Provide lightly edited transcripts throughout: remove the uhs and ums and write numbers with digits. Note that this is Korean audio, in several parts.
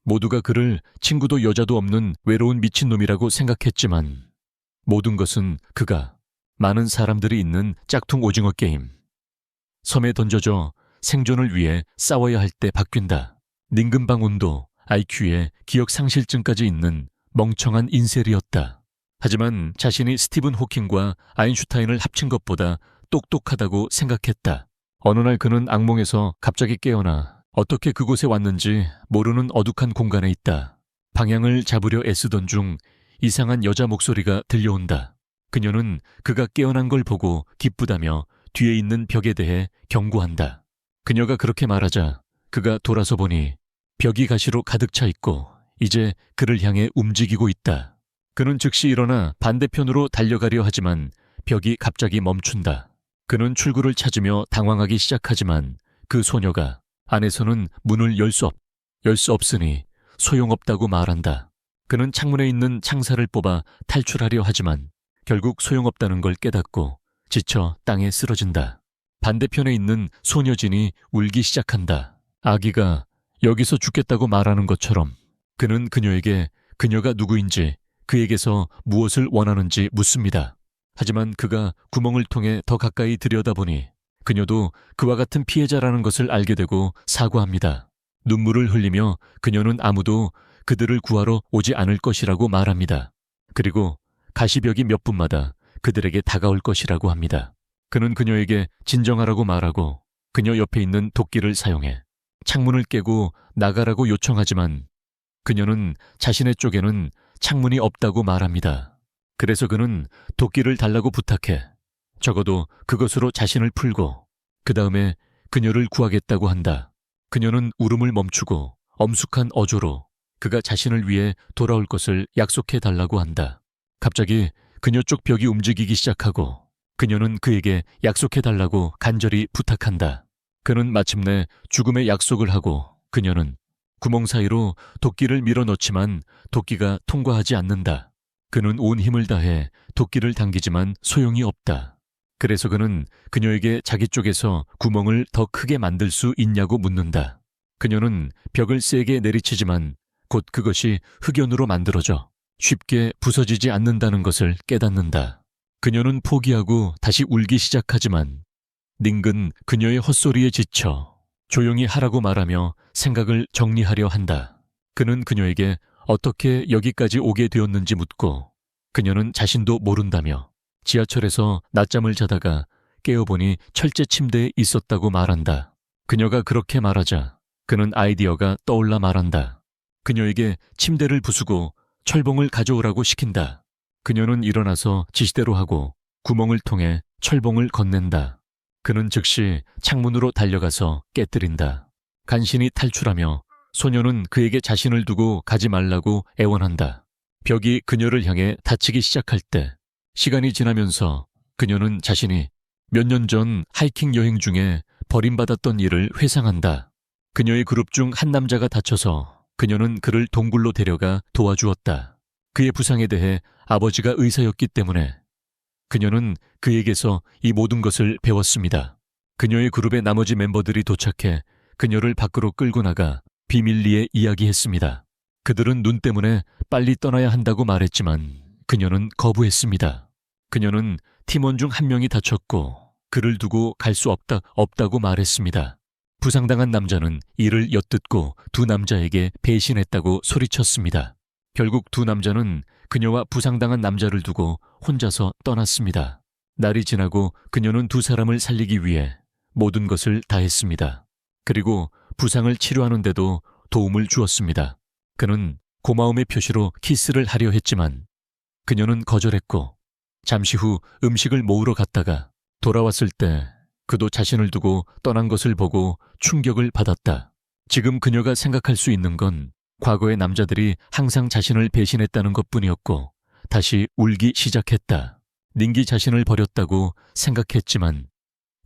모두가 그를 친구도 여자도 없는 외로운 미친놈이라고 생각했지만 모든 것은 그가 많은 사람들이 있는 짝퉁 오징어 게임. 섬에 던져져 생존을 위해 싸워야 할 때 바뀐다. 닝금방운도 IQ에 기억 상실증까지 있는 멍청한 인셀이었다. 하지만 자신이 스티븐 호킹과 아인슈타인을 합친 것보다 똑똑하다고 생각했다. 어느 날 그는 악몽에서 갑자기 깨어나 어떻게 그곳에 왔는지 모르는 어둑한 공간에 있다. 방향을 잡으려 애쓰던 중 이상한 여자 목소리가 들려온다. 그녀는 그가 깨어난 걸 보고 기쁘다며 뒤에 있는 벽에 대해 경고한다. 그녀가 그렇게 말하자 그가 돌아서 보니 벽이 가시로 가득 차 있고 이제 그를 향해 움직이고 있다. 그는 즉시 일어나 반대편으로 달려가려 하지만 벽이 갑자기 멈춘다. 그는 출구를 찾으며 당황하기 시작하지만 그 소녀가 안에서는 문을 열 수 없으니 소용없다고 말한다. 그는 창문에 있는 창살을 뽑아 탈출하려 하지만 결국 소용없다는 걸 깨닫고 지쳐 땅에 쓰러진다. 반대편에 있는 소녀진이 울기 시작한다. 아기가 여기서 죽겠다고 말하는 것처럼 그는 그녀에게 그녀가 누구인지 그에게서 무엇을 원하는지 묻습니다. 하지만 그가 구멍을 통해 더 가까이 들여다보니 그녀도 그와 같은 피해자라는 것을 알게 되고 사과합니다. 눈물을 흘리며 그녀는 아무도 그들을 구하러 오지 않을 것이라고 말합니다. 그리고 가시벽이 몇 분마다 그들에게 다가올 것이라고 합니다. 그는 그녀에게 진정하라고 말하고 그녀 옆에 있는 도끼를 사용해 창문을 깨고 나가라고 요청하지만 그녀는 자신의 쪽에는 창문이 없다고 말합니다. 그래서 그는 도끼를 달라고 부탁해 적어도 그것으로 자신을 풀고 그 다음에 그녀를 구하겠다고 한다. 그녀는 울음을 멈추고 엄숙한 어조로 그가 자신을 위해 돌아올 것을 약속해 달라고 한다. 갑자기 그녀 쪽 벽이 움직이기 시작하고 그녀는 그에게 약속해 달라고 간절히 부탁한다. 그는 마침내 죽음의 약속을 하고 그녀는 구멍 사이로 도끼를 밀어넣지만 도끼가 통과하지 않는다. 그는 온 힘을 다해 도끼를 당기지만 소용이 없다. 그래서 그는 그녀에게 자기 쪽에서 구멍을 더 크게 만들 수 있냐고 묻는다. 그녀는 벽을 세게 내리치지만 곧 그것이 흑연으로 만들어져 쉽게 부서지지 않는다는 것을 깨닫는다. 그녀는 포기하고 다시 울기 시작하지만 닝은 그녀의 헛소리에 지쳐 조용히 하라고 말하며 생각을 정리하려 한다. 그는 그녀에게 어떻게 여기까지 오게 되었는지 묻고 그녀는 자신도 모른다며 지하철에서 낮잠을 자다가 깨어보니 철제 침대에 있었다고 말한다. 그녀가 그렇게 말하자 그는 아이디어가 떠올라 말한다. 그녀에게 침대를 부수고 철봉을 가져오라고 시킨다. 그녀는 일어나서 지시대로 하고 구멍을 통해 철봉을 건넨다. 그는 즉시 창문으로 달려가서 깨뜨린다. 간신히 탈출하며 소녀는 그에게 자신을 두고 가지 말라고 애원한다. 벽이 그녀를 향해 닫히기 시작할 때 시간이 지나면서 그녀는 자신이 몇 년 전 하이킹 여행 중에 버림받았던 일을 회상한다. 그녀의 그룹 중 한 남자가 다쳐서 그녀는 그를 동굴로 데려가 도와주었다. 그의 부상에 대해 아버지가 의사였기 때문에 그녀는 그에게서 이 모든 것을 배웠습니다. 그녀의 그룹의 나머지 멤버들이 도착해 그녀를 밖으로 끌고 나가 비밀리에 이야기했습니다. 그들은 눈 때문에 빨리 떠나야 한다고 말했지만 그녀는 거부했습니다. 그녀는 팀원 중 한 명이 다쳤고 그를 두고 갈 수 없다고 말했습니다. 부상당한 남자는 이를 엿듣고 두 남자에게 배신했다고 소리쳤습니다. 결국 두 남자는 그녀와 부상당한 남자를 두고 혼자서 떠났습니다. 날이 지나고 그녀는 두 사람을 살리기 위해 모든 것을 다했습니다. 그리고 부상을 치료하는데도 도움을 주었습니다. 그는 고마움의 표시로 키스를 하려 했지만 그녀는 거절했고 잠시 후 음식을 모으러 갔다가 돌아왔을 때 그도 자신을 두고 떠난 것을 보고 충격을 받았다. 지금 그녀가 생각할 수 있는 건 과거의 남자들이 항상 자신을 배신했다는 것뿐이었고 다시 울기 시작했다. 닝기 자신을 버렸다고 생각했지만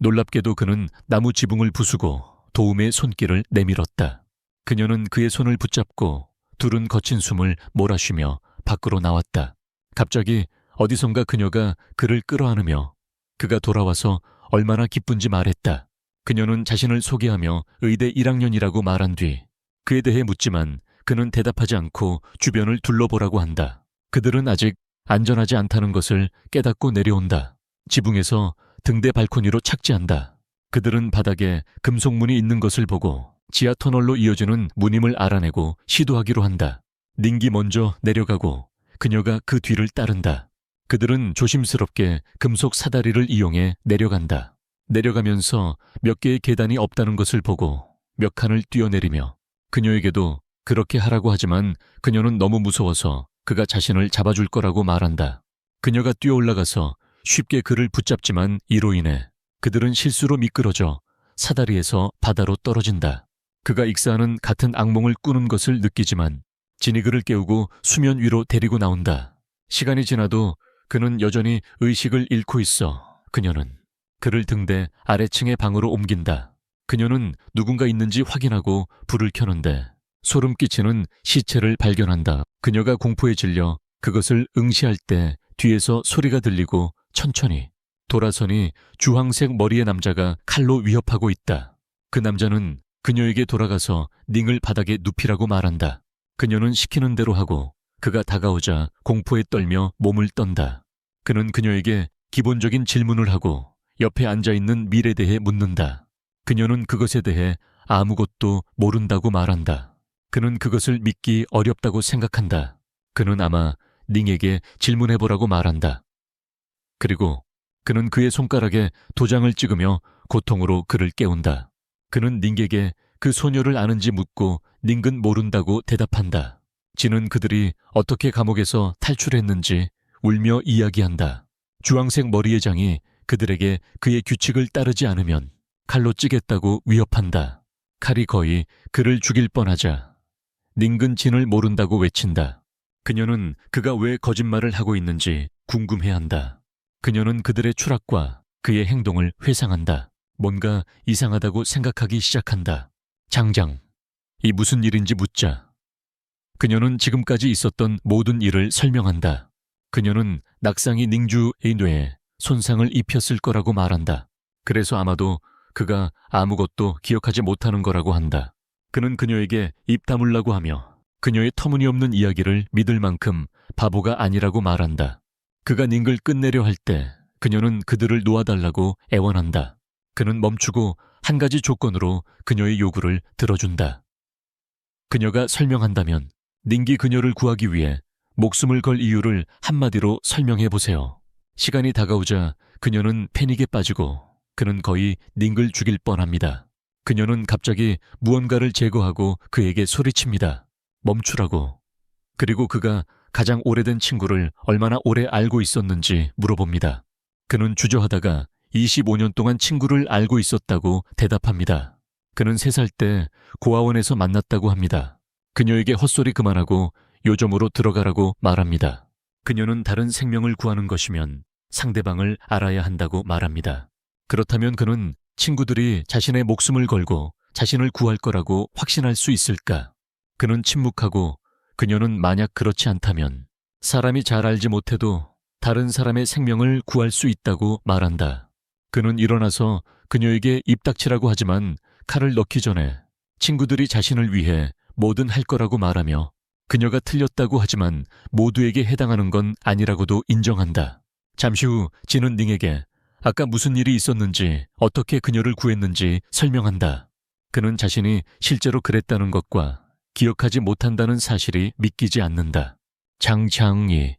놀랍게도 그는 나무 지붕을 부수고 도움의 손길을 내밀었다. 그녀는 그의 손을 붙잡고 둘은 거친 숨을 몰아쉬며 밖으로 나왔다. 갑자기 어디선가 그녀가 그를 끌어안으며 그가 돌아와서 얼마나 기쁜지 말했다. 그녀는 자신을 소개하며 의대 1학년이라고 말한 뒤 그에 대해 묻지만 그는 대답하지 않고 주변을 둘러보라고 한다. 그들은 아직 안전하지 않다는 것을 깨닫고 내려온다. 지붕에서 등대 발코니로 착지한다. 그들은 바닥에 금속문이 있는 것을 보고 지하 터널로 이어지는 문임을 알아내고 시도하기로 한다. 닝기 먼저 내려가고 그녀가 그 뒤를 따른다. 그들은 조심스럽게 금속 사다리를 이용해 내려간다. 내려가면서 몇 개의 계단이 없다는 것을 보고 몇 칸을 뛰어내리며 그녀에게도 그렇게 하라고 하지만 그녀는 너무 무서워서 그가 자신을 잡아줄 거라고 말한다. 그녀가 뛰어 올라가서 쉽게 그를 붙잡지만 이로 인해 그들은 실수로 미끄러져 사다리에서 바다로 떨어진다. 그가 익사하는 같은 악몽을 꾸는 것을 느끼지만 진이 그를 깨우고 수면 위로 데리고 나온다. 시간이 지나도 그는 여전히 의식을 잃고 있어. 그녀는 그를 등대 아래층의 방으로 옮긴다. 그녀는 누군가 있는지 확인하고 불을 켜는데 소름 끼치는 시체를 발견한다. 그녀가 공포에 질려 그것을 응시할 때 뒤에서 소리가 들리고 천천히 돌아서니 주황색 머리의 남자가 칼로 위협하고 있다. 그 남자는 그녀에게 돌아가서 닝을 바닥에 눕히라고 말한다. 그녀는 시키는 대로 하고 그가 다가오자 공포에 떨며 몸을 떤다. 그는 그녀에게 기본적인 질문을 하고 옆에 앉아있는 밀에 대해 묻는다. 그녀는 그것에 대해 아무것도 모른다고 말한다. 그는 그것을 믿기 어렵다고 생각한다. 그는 아마 닝에게 질문해보라고 말한다. 그리고 그는 그의 손가락에 도장을 찍으며 고통으로 그를 깨운다. 그는 닝에게 그 소녀를 아는지 묻고 닝은 모른다고 대답한다. 진은 그들이 어떻게 감옥에서 탈출했는지 울며 이야기한다. 주황색 머리의 장이 그들에게 그의 규칙을 따르지 않으면 칼로 찌겠다고 위협한다. 칼이 거의 그를 죽일 뻔하자 닝은 진을 모른다고 외친다. 그녀는 그가 왜 거짓말을 하고 있는지 궁금해한다. 그녀는 그들의 추락과 그의 행동을 회상한다. 뭔가 이상하다고 생각하기 시작한다. 장장, 이 무슨 일인지 묻자. 그녀는 지금까지 있었던 모든 일을 설명한다. 그녀는 낙상이 닝주의 뇌에 손상을 입혔을 거라고 말한다. 그래서 아마도 그가 아무것도 기억하지 못하는 거라고 한다. 그는 그녀에게 입 다물라고 하며 그녀의 터무니없는 이야기를 믿을 만큼 바보가 아니라고 말한다. 그가 닝을 끝내려 할 때 그녀는 그들을 놓아달라고 애원한다. 그는 멈추고 한 가지 조건으로 그녀의 요구를 들어준다. 그녀가 설명한다면 닝기 그녀를 구하기 위해 목숨을 걸 이유를 한마디로 설명해 보세요. 시간이 다가오자 그녀는 패닉에 빠지고 그는 거의 닝을 죽일 뻔합니다. 그녀는 갑자기 무언가를 제거하고 그에게 소리칩니다. 멈추라고. 그리고 그가 가장 오래된 친구를 얼마나 오래 알고 있었는지 물어봅니다. 그는 주저하다가 25년 동안 친구를 알고 있었다고 대답합니다. 그는 3살 때 고아원에서 만났다고 합니다. 그녀에게 헛소리 그만하고 요점으로 들어가라고 말합니다. 그녀는 다른 생명을 구하는 것이면 상대방을 알아야 한다고 말합니다. 그렇다면 그는 친구들이 자신의 목숨을 걸고 자신을 구할 거라고 확신할 수 있을까? 그는 침묵하고 그녀는 만약 그렇지 않다면 사람이 잘 알지 못해도 다른 사람의 생명을 구할 수 있다고 말한다. 그는 일어나서 그녀에게 입 닥치라고 하지만 칼을 넣기 전에 친구들이 자신을 위해 뭐든 할 거라고 말하며 그녀가 틀렸다고 하지만 모두에게 해당하는 건 아니라고도 인정한다. 잠시 후 진은 닝에게 아까 무슨 일이 있었는지 어떻게 그녀를 구했는지 설명한다. 그는 자신이 실제로 그랬다는 것과 기억하지 못한다는 사실이 믿기지 않는다. 장창이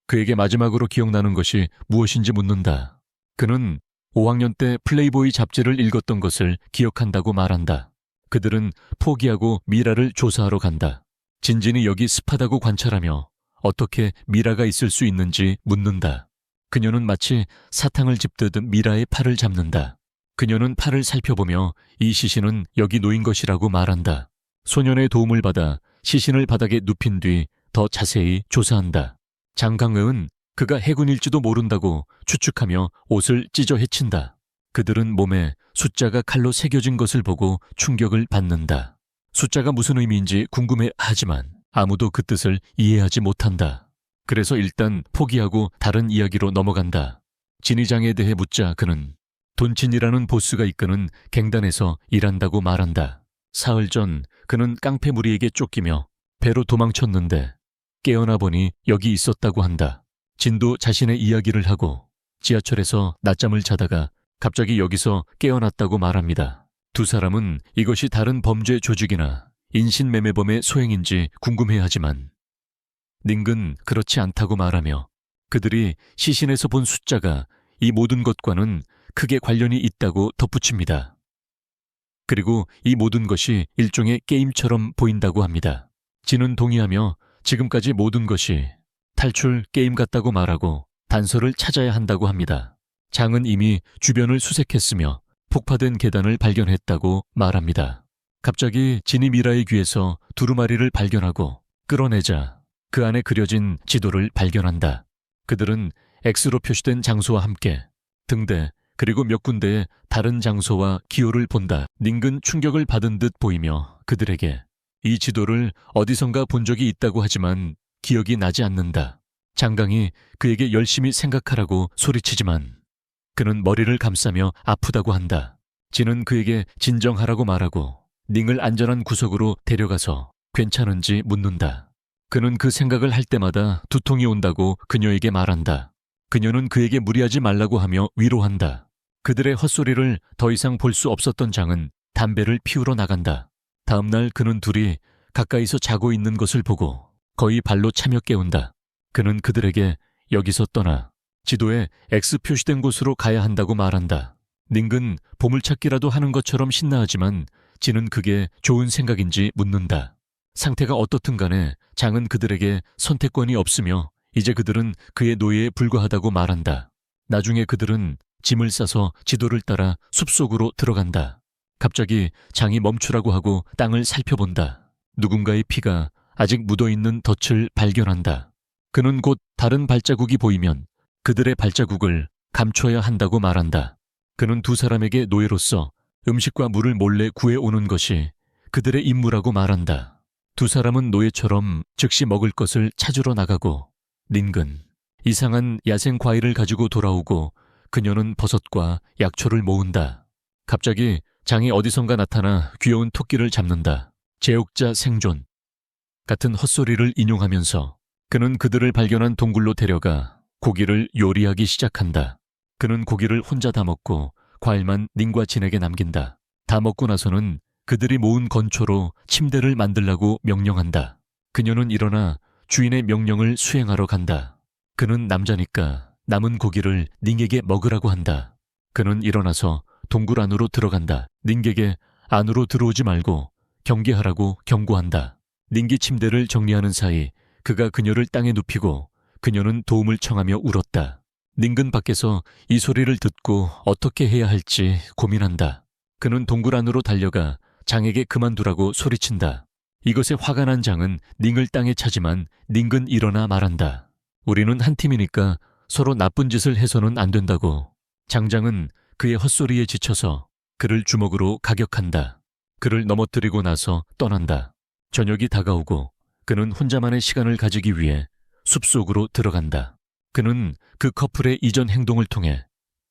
그에게 마지막으로 기억나는 것이 무엇인지 묻는다. 그는 5학년 때 플레이보이 잡지를 읽었던 것을 기억한다고 말한다. 그들은 포기하고 미라를 조사하러 간다. 진진이 여기 습하다고 관찰하며 어떻게 미라가 있을 수 있는지 묻는다. 그녀는 마치 사탕을 집듯 미라의 팔을 잡는다. 그녀는 팔을 살펴보며 이 시신은 여기 놓인 것이라고 말한다. 소년의 도움을 받아 시신을 바닥에 눕힌 뒤 더 자세히 조사한다. 장강의은 그가 해군일지도 모른다고 추측하며 옷을 찢어 헤친다. 그들은 몸에 숫자가 칼로 새겨진 것을 보고 충격을 받는다. 숫자가 무슨 의미인지 궁금해하지만 아무도 그 뜻을 이해하지 못한다. 그래서 일단 포기하고 다른 이야기로 넘어간다. 진의장에 대해 묻자 그는 돈친이라는 보스가 이끄는 갱단에서 일한다고 말한다. 사흘 전 그는 깡패 무리에게 쫓기며 배로 도망쳤는데 깨어나 보니 여기 있었다고 한다. 진도 자신의 이야기를 하고 지하철에서 낮잠을 자다가 갑자기 여기서 깨어났다고 말합니다. 두 사람은 이것이 다른 범죄 조직이나 인신매매범의 소행인지 궁금해하지만 닝은 그렇지 않다고 말하며 그들이 시신에서 본 숫자가 이 모든 것과는 크게 관련이 있다고 덧붙입니다. 그리고 이 모든 것이 일종의 게임처럼 보인다고 합니다. 진은 동의하며 지금까지 모든 것이 탈출 게임 같다고 말하고 단서를 찾아야 한다고 합니다. 장은 이미 주변을 수색했으며 폭파된 계단을 발견했다고 말합니다. 갑자기 진이 미라의 귀에서 두루마리를 발견하고 끌어내자 그 안에 그려진 지도를 발견한다. 그들은 X로 표시된 장소와 함께 등대 그리고 몇 군데의 다른 장소와 기호를 본다. 닝은 충격을 받은 듯 보이며 그들에게 이 지도를 어디선가 본 적이 있다고 하지만 기억이 나지 않는다. 장강이 그에게 열심히 생각하라고 소리치지만 그는 머리를 감싸며 아프다고 한다. 진은 그에게 진정하라고 말하고 닝을 안전한 구석으로 데려가서 괜찮은지 묻는다. 그는 그 생각을 할 때마다 두통이 온다고 그녀에게 말한다. 그녀는 그에게 무리하지 말라고 하며 위로한다. 그들의 헛소리를 더 이상 볼 수 없었던 장은 담배를 피우러 나간다. 다음 날 그는 둘이 가까이서 자고 있는 것을 보고 거의 발로 차며 깨운다. 그는 그들에게 여기서 떠나 지도에 X 표시된 곳으로 가야 한다고 말한다. 닝은 보물찾기라도 하는 것처럼 신나하지만 진은 그게 좋은 생각인지 묻는다. 상태가 어떻든 간에 장은 그들에게 선택권이 없으며 이제 그들은 그의 노예에 불과하다고 말한다. 나중에 그들은 짐을 싸서 지도를 따라 숲속으로 들어간다. 갑자기 장이 멈추라고 하고 땅을 살펴본다. 누군가의 피가 아직 묻어있는 덫을 발견한다. 그는 곧 다른 발자국이 보이면 그들의 발자국을 감춰야 한다고 말한다. 그는 두 사람에게 노예로서 음식과 물을 몰래 구해오는 것이 그들의 임무라고 말한다. 두 사람은 노예처럼 즉시 먹을 것을 찾으러 나가고 닌근 이상한 야생 과일을 가지고 돌아오고 그녀는 버섯과 약초를 모은다. 갑자기 장이 어디선가 나타나 귀여운 토끼를 잡는다. 제옥자 생존 같은 헛소리를 인용하면서 그는 그들을 발견한 동굴로 데려가 고기를 요리하기 시작한다. 그는 고기를 혼자 다 먹고 과일만 닌과 진에게 남긴다. 다 먹고 나서는 그들이 모은 건초로 침대를 만들라고 명령한다. 그녀는 일어나 주인의 명령을 수행하러 간다. 그는 남자니까 남은 고기를 닝에게 먹으라고 한다. 그는 일어나서 동굴 안으로 들어간다. 닝에게 안으로 들어오지 말고 경계하라고 경고한다. 닝기 침대를 정리하는 사이 그가 그녀를 땅에 눕히고 그녀는 도움을 청하며 울었다. 닝근 밖에서 이 소리를 듣고 어떻게 해야 할지 고민한다. 그는 동굴 안으로 달려가 장에게 그만두라고 소리친다. 이것에 화가 난 장은 닝을 땅에 차지만 닝근 일어나 말한다. 우리는 한 팀이니까 서로 나쁜 짓을 해서는 안 된다고. 장장은 그의 헛소리에 지쳐서 그를 주먹으로 가격한다. 그를 넘어뜨리고 나서 떠난다. 저녁이 다가오고 그는 혼자만의 시간을 가지기 위해 숲속으로 들어간다. 그는 그 커플의 이전 행동을 통해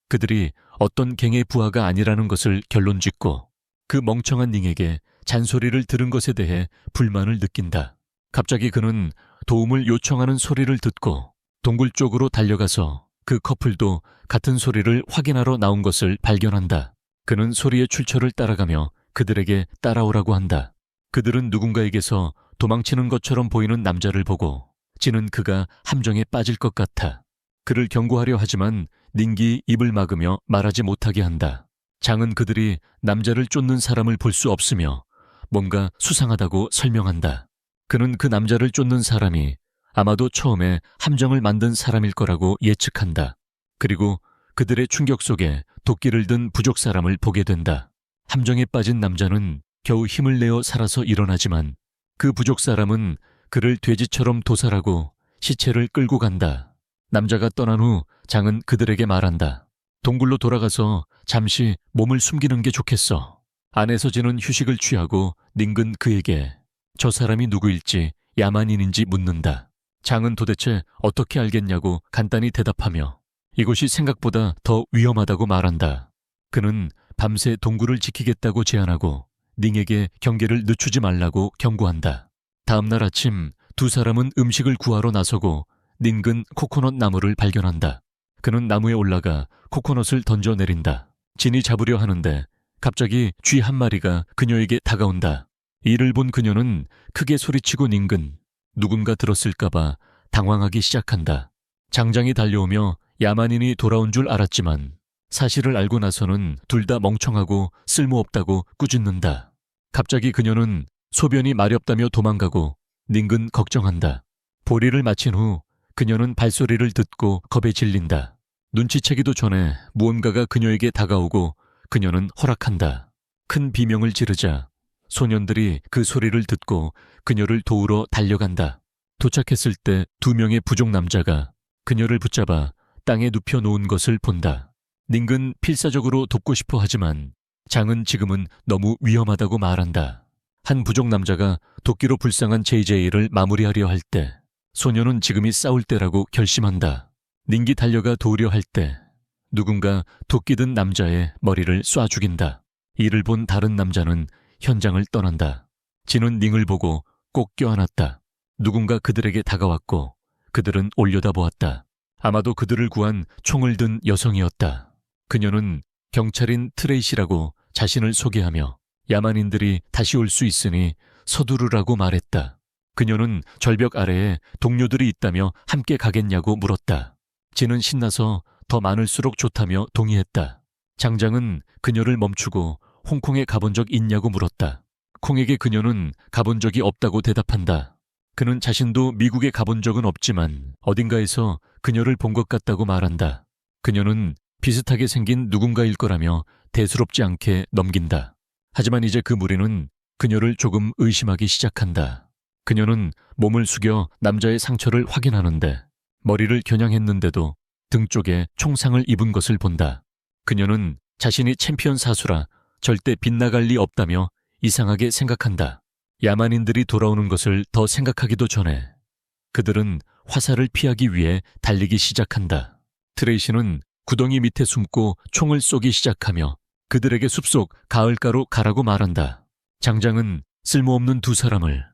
그들이 어떤 갱의 부하가 아니라는 것을 결론짓고 그 멍청한 닝에게 잔소리를 들은 것에 대해 불만을 느낀다. 갑자기 그는 도움을 요청하는 소리를 듣고 동굴 쪽으로 달려가서 그 커플도 같은 소리를 확인하러 나온 것을 발견한다. 그는 소리의 출처를 따라가며 그들에게 따라오라고 한다. 그들은 누군가에게서 도망치는 것처럼 보이는 남자를 보고 진은 그가 함정에 빠질 것 같아. 그를 경고하려 하지만 닝기 입을 막으며 말하지 못하게 한다. 장은 그들이 남자를 쫓는 사람을 볼 수 없으며 뭔가 수상하다고 설명한다. 그는 그 남자를 쫓는 사람이 아마도 처음에 함정을 만든 사람일 거라고 예측한다. 그리고 그들의 충격 속에 도끼를 든 부족 사람을 보게 된다. 함정에 빠진 남자는 겨우 힘을 내어 살아서 일어나지만 그 부족 사람은 그를 돼지처럼 도살하고 시체를 끌고 간다. 남자가 떠난 후 장은 그들에게 말한다. 동굴로 돌아가서 잠시 몸을 숨기는 게 좋겠어. 안에서 지는 휴식을 취하고 닝근 그에게 저 사람이 누구일지 야만인인지 묻는다. 장은 도대체 어떻게 알겠냐고 간단히 대답하며 이곳이 생각보다 더 위험하다고 말한다. 그는 밤새 동굴을 지키겠다고 제안하고 닝에게 경계를 늦추지 말라고 경고한다. 다음 날 아침 두 사람은 음식을 구하러 나서고 닌근 코코넛 나무를 발견한다. 그는 나무에 올라가 코코넛을 던져 내린다. 진이 잡으려 하는데 갑자기 쥐 한 마리가 그녀에게 다가온다. 이를 본 그녀는 크게 소리치고 닌근, 누군가 들었을까봐 당황하기 시작한다. 장장이 달려오며 야만인이 돌아온 줄 알았지만 사실을 알고 나서는 둘 다 멍청하고 쓸모없다고 꾸짖는다. 갑자기 그녀는 소변이 마렵다며 도망가고 닌근 걱정한다. 보리를 마친 후 그녀는 발소리를 듣고 겁에 질린다. 눈치채기도 전에 무언가가 그녀에게 다가오고 그녀는 허락한다. 큰 비명을 지르자 소년들이 그 소리를 듣고 그녀를 도우러 달려간다. 도착했을 때 두 명의 부족 남자가 그녀를 붙잡아 땅에 눕혀 놓은 것을 본다. 닌근 필사적으로 돕고 싶어 하지만 장은 지금은 너무 위험하다고 말한다. 한 부족 남자가 도끼로 불쌍한 JJ를 마무리하려 할 때 소녀는 지금이 싸울 때라고 결심한다. 닌기 달려가 도우려 할 때 누군가 도끼 든 남자의 머리를 쏴 죽인다. 이를 본 다른 남자는 현장을 떠난다. 진은 닝을 보고 꼭 껴안았다. 누군가 그들에게 다가왔고 그들은 올려다보았다. 아마도 그들을 구한 총을 든 여성이었다. 그녀는 경찰인 트레이시라고 자신을 소개하며 야만인들이 다시 올 수 있으니 서두르라고 말했다. 그녀는 절벽 아래에 동료들이 있다며 함께 가겠냐고 물었다. 진은 신나서 더 많을수록 좋다며 동의했다. 장장은 그녀를 멈추고 홍콩에 가본 적 있냐고 물었다. 콩에게 그녀는 가본 적이 없다고 대답한다. 그는 자신도 미국에 가본 적은 없지만 어딘가에서 그녀를 본 것 같다고 말한다. 그녀는 비슷하게 생긴 누군가일 거라며 대수롭지 않게 넘긴다. 하지만 이제 그 무리는 그녀를 조금 의심하기 시작한다. 그녀는 몸을 숙여 남자의 상처를 확인하는데 머리를 겨냥했는데도 등 쪽에 총상을 입은 것을 본다. 그녀는 자신이 챔피언 사수라 절대 빗나갈 리 없다며 이상하게 생각한다. 야만인들이 돌아오는 것을 더 생각하기도 전에 그들은 화살을 피하기 위해 달리기 시작한다. 트레이시는 구덩이 밑에 숨고 총을 쏘기 시작하며 그들에게 숲속 가을가로 가라고 말한다. 장장은 쓸모없는 두 사람을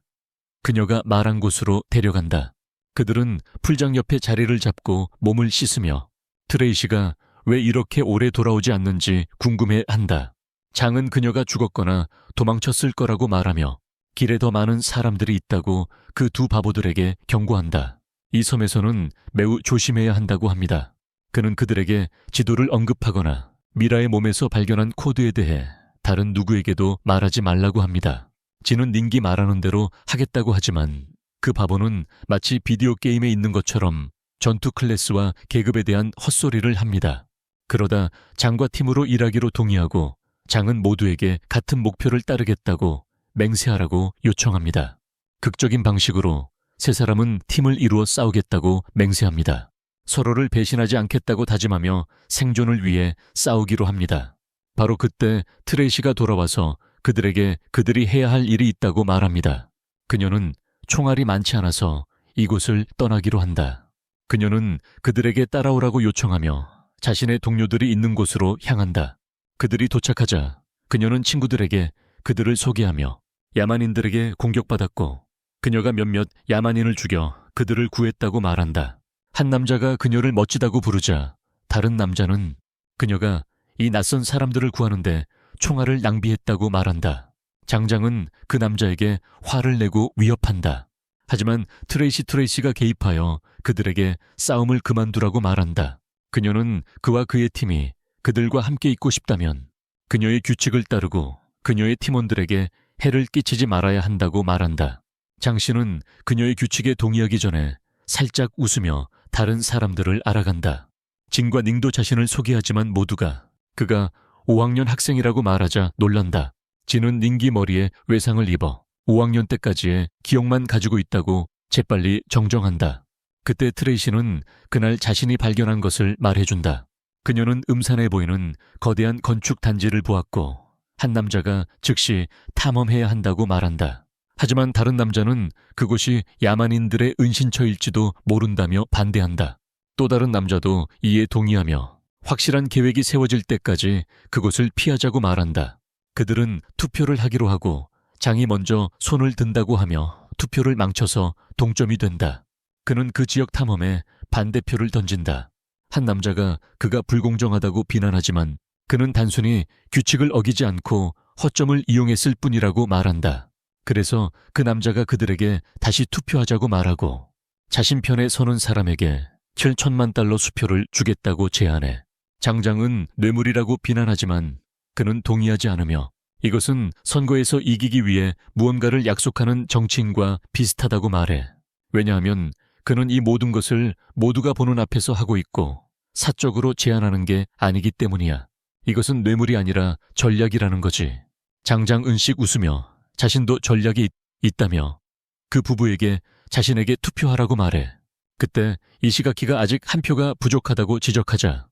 그녀가 말한 곳으로 데려간다. 그들은 풀장 옆에 자리를 잡고 몸을 씻으며 트레이시가 왜 이렇게 오래 돌아오지 않는지 궁금해한다. 장은 그녀가 죽었거나 도망쳤을 거라고 말하며 길에 더 많은 사람들이 있다고 그 두 바보들에게 경고한다. 이 섬에서는 매우 조심해야 한다고 합니다. 그는 그들에게 지도를 언급하거나 미라의 몸에서 발견한 코드에 대해 다른 누구에게도 말하지 말라고 합니다. 진은 닌기 말하는 대로 하겠다고 하지만 그 바보는 마치 비디오 게임에 있는 것처럼 전투 클래스와 계급에 대한 헛소리를 합니다. 그러다 장과 팀으로 일하기로 동의하고 장은 모두에게 같은 목표를 따르겠다고 맹세하라고 요청합니다. 극적인 방식으로 세 사람은 팀을 이루어 싸우겠다고 맹세합니다. 서로를 배신하지 않겠다고 다짐하며 생존을 위해 싸우기로 합니다. 바로 그때 트레이시가 돌아와서 그들에게 그들이 해야 할 일이 있다고 말합니다. 그녀는 총알이 많지 않아서 이곳을 떠나기로 한다. 그녀는 그들에게 따라오라고 요청하며 자신의 동료들이 있는 곳으로 향한다. 그들이 도착하자 그녀는 친구들에게 그들을 소개하며 야만인들에게 공격받았고 그녀가 몇몇 야만인을 죽여 그들을 구했다고 말한다. 한 남자가 그녀를 멋지다고 부르자 다른 남자는 그녀가 이 낯선 사람들을 구하는데 총알을 낭비했다고 말한다. 장장은 그 남자에게 화를 내고 위협한다. 하지만 트레이시가 개입하여 그들에게 싸움을 그만두라고 말한다. 그녀는 그와 그의 팀이 그들과 함께 있고 싶다면 그녀의 규칙을 따르고 그녀의 팀원들에게 해를 끼치지 말아야 한다고 말한다. 장 씨는 그녀의 규칙에 동의하기 전에 살짝 웃으며 다른 사람들을 알아간다. 진과 닝도 자신을 소개하지만 모두가 그가 5학년 학생이라고 말하자 놀란다. 진은 닝기 머리에 외상을 입어 5학년 때까지의 기억만 가지고 있다고 재빨리 정정한다. 그때 트레이시는 그날 자신이 발견한 것을 말해준다. 그녀는 음산해 보이는 거대한 건축 단지를 보았고 한 남자가 즉시 탐험해야 한다고 말한다. 하지만 다른 남자는 그곳이 야만인들의 은신처일지도 모른다며 반대한다. 또 다른 남자도 이에 동의하며 확실한 계획이 세워질 때까지 그곳을 피하자고 말한다. 그들은 투표를 하기로 하고 장이 먼저 손을 든다고 하며 투표를 망쳐서 동점이 된다. 그는 그 지역 탐험에 반대표를 던진다. 한 남자가 그가 불공정하다고 비난하지만 그는 단순히 규칙을 어기지 않고 허점을 이용했을 뿐이라고 말한다. 그래서 그 남자가 그들에게 다시 투표하자고 말하고 자신 편에 서는 사람에게 7천만 달러 수표를 주겠다고 제안해. 장장은 뇌물이라고 비난하지만 그는 동의하지 않으며 이것은 선거에서 이기기 위해 무언가를 약속하는 정치인과 비슷하다고 말해. 왜냐하면 그는 이 모든 것을 모두가 보는 앞에서 하고 있고 사적으로 제안하는 게 아니기 때문이야. 이것은 뇌물이 아니라 전략이라는 거지. 장장 은씩 웃으며 자신도 전략이 있다며 그 부부에게 자신에게 투표하라고 말해. 그때 이시가키가 아직 한 표가 부족하다고 지적하자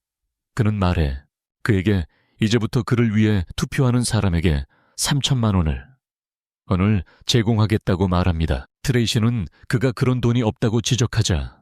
그는 말해. 그에게 이제부터 그를 위해 투표하는 사람에게 3천만 원을 제공하겠다고 말합니다. 트레이시는 그가 그런 돈이 없다고 지적하자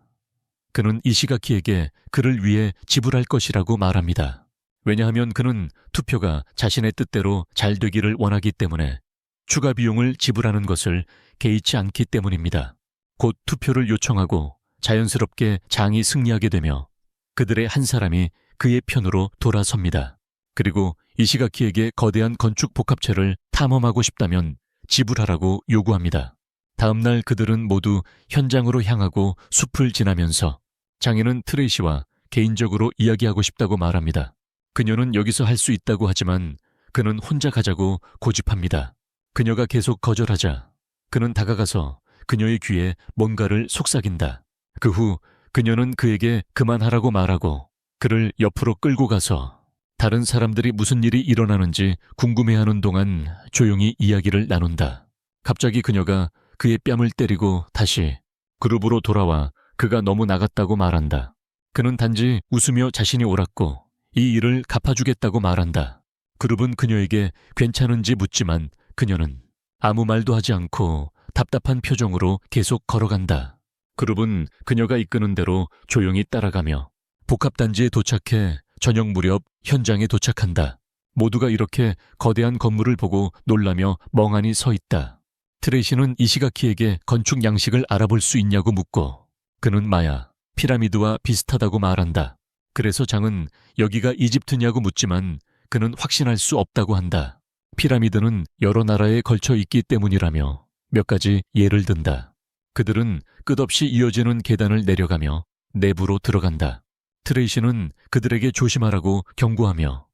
그는 이시가키에게 그를 위해 지불할 것이라고 말합니다. 왜냐하면 그는 투표가 자신의 뜻대로 잘 되기를 원하기 때문에 추가 비용을 지불하는 것을 개의치 않기 때문입니다. 곧 투표를 요청하고 자연스럽게 장이 승리하게 되며 그들의 한 사람이 그의 편으로 돌아섭니다. 그리고 이시가키에게 거대한 건축 복합체를 탐험하고 싶다면 지불하라고 요구합니다. 다음 날 그들은 모두 현장으로 향하고 숲을 지나면서 장인은 트레이시와 개인적으로 이야기하고 싶다고 말합니다. 그녀는 여기서 할 수 있다고 하지만 그는 혼자 가자고 고집합니다. 그녀가 계속 거절하자 그는 다가가서 그녀의 귀에 뭔가를 속삭인다. 그 후 그녀는 그에게 그만하라고 말하고 그를 옆으로 끌고 가서 다른 사람들이 무슨 일이 일어나는지 궁금해하는 동안 조용히 이야기를 나눈다. 갑자기 그녀가 그의 뺨을 때리고 다시 그룹으로 돌아와 그가 너무 나갔다고 말한다. 그는 단지 웃으며 자신이 옳았고 이 일을 갚아주겠다고 말한다. 그룹은 그녀에게 괜찮은지 묻지만 그녀는 아무 말도 하지 않고 답답한 표정으로 계속 걸어간다. 그룹은 그녀가 이끄는 대로 조용히 따라가며 복합단지에 도착해 저녁 무렵 현장에 도착한다. 모두가 이렇게 거대한 건물을 보고 놀라며 멍하니 서 있다. 트레이시는 이시가키에게 건축 양식을 알아볼 수 있냐고 묻고 그는 마야, 피라미드와 비슷하다고 말한다. 그래서 장은 여기가 이집트냐고 묻지만 그는 확신할 수 없다고 한다. 피라미드는 여러 나라에 걸쳐 있기 때문이라며 몇 가지 예를 든다. 그들은 끝없이 이어지는 계단을 내려가며 내부로 들어간다. 트레이시는 그들에게 조심하라고 경고하며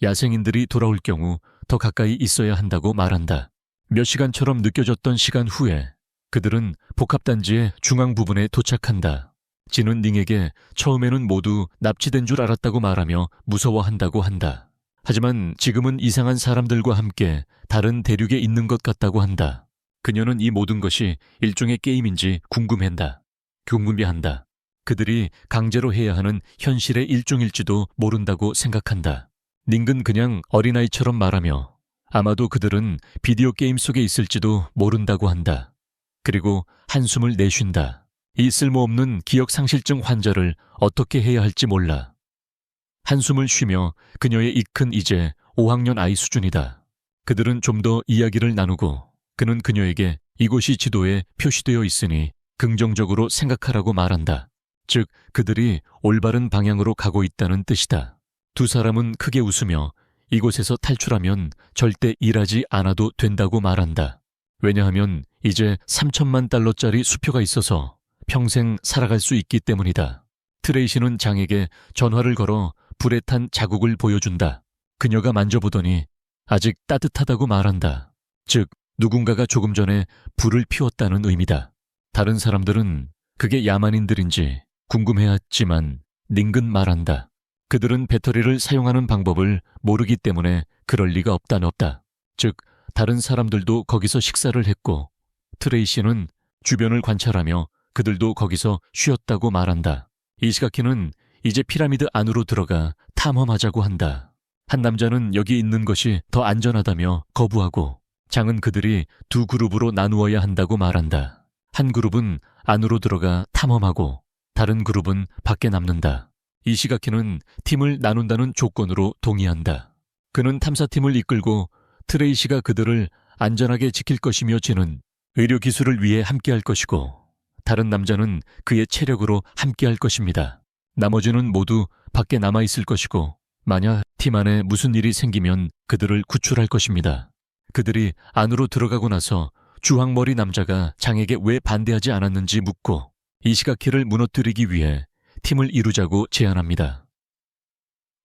야생인들이 돌아올 경우 더 가까이 있어야 한다고 말한다. 몇 시간처럼 느껴졌던 시간 후에 그들은 복합단지의 중앙 부분에 도착한다. 진은 닝에게 처음에는 모두 납치된 줄 알았다고 말하며 무서워한다고 한다. 하지만 지금은 이상한 사람들과 함께 다른 대륙에 있는 것 같다고 한다. 그녀는 이 모든 것이 일종의 게임인지 궁금해한다. 그들이 강제로 해야 하는 현실의 일종일지도 모른다고 생각한다. 닝은 그냥 어린아이처럼 말하며 아마도 그들은 비디오 게임 속에 있을지도 모른다고 한다. 그리고 한숨을 내쉰다. 이 쓸모없는 기억상실증 환자를 어떻게 해야 할지 몰라. 한숨을 쉬며 그녀의 이큰 이제 5학년 아이 수준이다. 그들은 좀 더 이야기를 나누고 그는 그녀에게 이곳이 지도에 표시되어 있으니 긍정적으로 생각하라고 말한다. 즉 그들이 올바른 방향으로 가고 있다는 뜻이다. 두 사람은 크게 웃으며 이곳에서 탈출하면 절대 일하지 않아도 된다고 말한다. 왜냐하면 이제 3천만 달러짜리 수표가 있어서 평생 살아갈 수 있기 때문이다. 트레이시는 장에게 전화를 걸어 불에 탄 자국을 보여준다. 그녀가 만져보더니 아직 따뜻하다고 말한다. 즉 누군가가 조금 전에 불을 피웠다는 의미다. 다른 사람들은 그게 야만인들인지 궁금해했지만 닝은 말한다. 그들은 배터리를 사용하는 방법을 모르기 때문에 그럴 리가 없다. 즉 다른 사람들도 거기서 식사를 했고 트레이시는 주변을 관찰하며 그들도 거기서 쉬었다고 말한다. 이시가키는 이제 피라미드 안으로 들어가 탐험하자고 한다. 한 남자는 여기 있는 것이 더 안전하다며 거부하고 장은 그들이 두 그룹으로 나누어야 한다고 말한다. 한 그룹은 안으로 들어가 탐험하고 다른 그룹은 밖에 남는다. 이시가키는 팀을 나눈다는 조건으로 동의한다. 그는 탐사팀을 이끌고 트레이시가 그들을 안전하게 지킬 것이며 진은 의료 기술을 위해 함께할 것이고 다른 남자는 그의 체력으로 함께할 것입니다. 나머지는 모두 밖에 남아있을 것이고 만약 팀 안에 무슨 일이 생기면 그들을 구출할 것입니다. 그들이 안으로 들어가고 나서 주황머리 남자가 장에게 왜 반대하지 않았는지 묻고 이시가키를 무너뜨리기 위해 팀을 이루자고 제안합니다.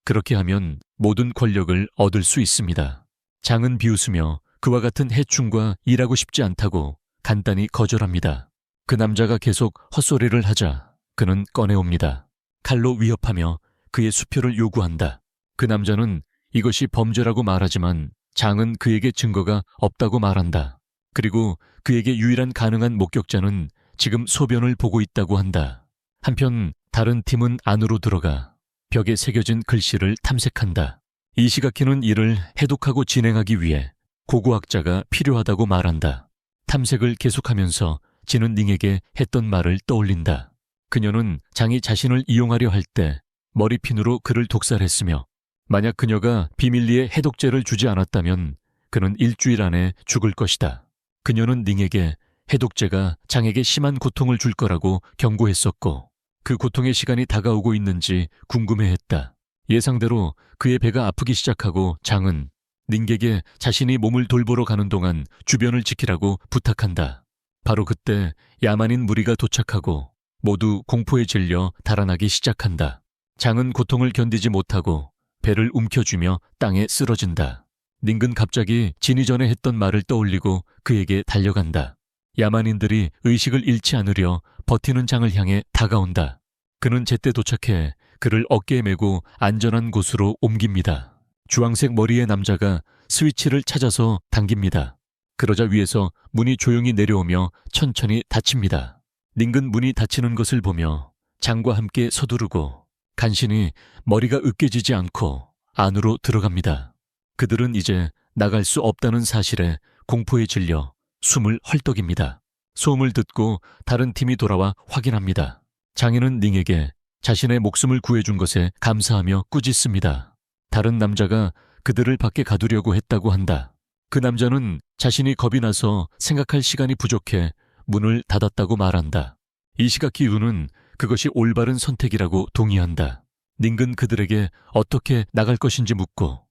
그렇게 하면 모든 권력을 얻을 수 있습니다. 장은 비웃으며 그와 같은 해충과 일하고 싶지 않다고 간단히 거절합니다. 그 남자가 계속 헛소리를 하자 그는 꺼내옵니다. 칼로 위협하며 그의 수표를 요구한다. 그 남자는 이것이 범죄라고 말하지만 장은 그에게 증거가 없다고 말한다. 그리고 그에게 유일한 가능한 목격자는 지금 소변을 보고 있다고 한다. 한편 다른 팀은 안으로 들어가 벽에 새겨진 글씨를 탐색한다. 이시가키는 이를 해독하고 진행하기 위해 고고학자가 필요하다고 말한다. 탐색을 계속하면서 지는 닝에게 했던 말을 떠올린다. 그녀는 장이 자신을 이용하려 할 때 머리핀으로 그를 독살했으며 만약 그녀가 비밀리에 해독제를 주지 않았다면 그는 일주일 안에 죽을 것이다. 그녀는 닝에게 해독제가 장에게 심한 고통을 줄 거라고 경고했었고 그 고통의 시간이 다가오고 있는지 궁금해했다. 예상대로 그의 배가 아프기 시작하고 장은 닝에게 자신이 몸을 돌보러 가는 동안 주변을 지키라고 부탁한다. 바로 그때 야만인 무리가 도착하고 모두 공포에 질려 달아나기 시작한다. 장은 고통을 견디지 못하고 배를 움켜쥐며 땅에 쓰러진다. 닝은 갑자기 지니 전에 했던 말을 떠올리고 그에게 달려간다. 야만인들이 의식을 잃지 않으려 버티는 장을 향해 다가온다. 그는 제때 도착해 그를 어깨에 메고 안전한 곳으로 옮깁니다. 주황색 머리의 남자가 스위치를 찾아서 당깁니다. 그러자 위에서 문이 조용히 내려오며 천천히 닫힙니다. 닝은 문이 닫히는 것을 보며 장과 함께 서두르고 간신히 머리가 으깨지지 않고 안으로 들어갑니다. 그들은 이제 나갈 수 없다는 사실에 공포에 질려 숨을 헐떡입니다. 소음을 듣고 다른 팀이 돌아와 확인합니다. 장인은 닝에게 자신의 목숨을 구해준 것에 감사하며 꾸짖습니다. 다른 남자가 그들을 밖에 가두려고 했다고 한다. 그 남자는 자신이 겁이 나서 생각할 시간이 부족해 문을 닫았다고 말한다. 이시가키 유는 그것이 올바른 선택이라고 동의한다. 닝은 그들에게 어떻게 나갈 것인지 묻고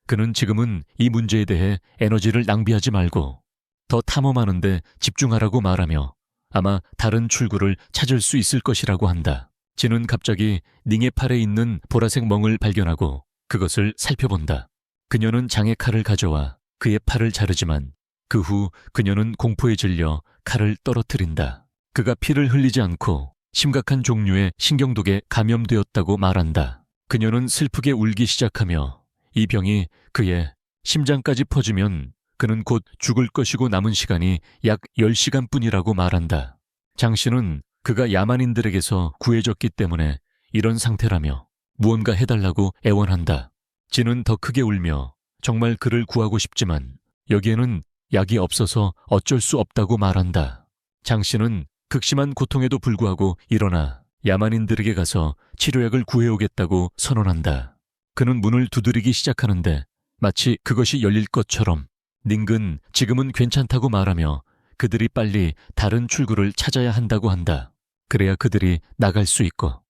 그는 지금은 이 문제에 대해 에너지를 낭비하지 말고 더 탐험하는 데 집중하라고 말하며 아마 다른 출구를 찾을 수 있을 것이라고 한다. 진은 갑자기 닝의 팔에 있는 보라색 멍을 발견하고 그것을 살펴본다. 그녀는 장의 칼을 가져와 그의 팔을 자르지만 그 후 그녀는 공포에 질려 칼을 떨어뜨린다. 그가 피를 흘리지 않고 심각한 종류의 신경독에 감염되었다고 말한다. 그녀는 슬프게 울기 시작하며 이 병이 그의 심장까지 퍼지면 그는 곧 죽을 것이고 남은 시간이 약 10시간뿐이라고 말한다. 장 씨는 그가 야만인들에게서 구해졌기 때문에 이런 상태라며 무언가 해달라고 애원한다. 진은 더 크게 울며 정말 그를 구하고 싶지만 여기에는 약이 없어서 어쩔 수 없다고 말한다. 장 씨는 극심한 고통에도 불구하고 일어나 야만인들에게 가서 치료약을 구해오겠다고 선언한다. 그는 문을 두드리기 시작하는데 마치 그것이 열릴 것처럼 닝은 지금은 괜찮다고 말하며 그들이 빨리 다른 출구를 찾아야 한다고 한다. 그래야 그들이 나갈 수 있고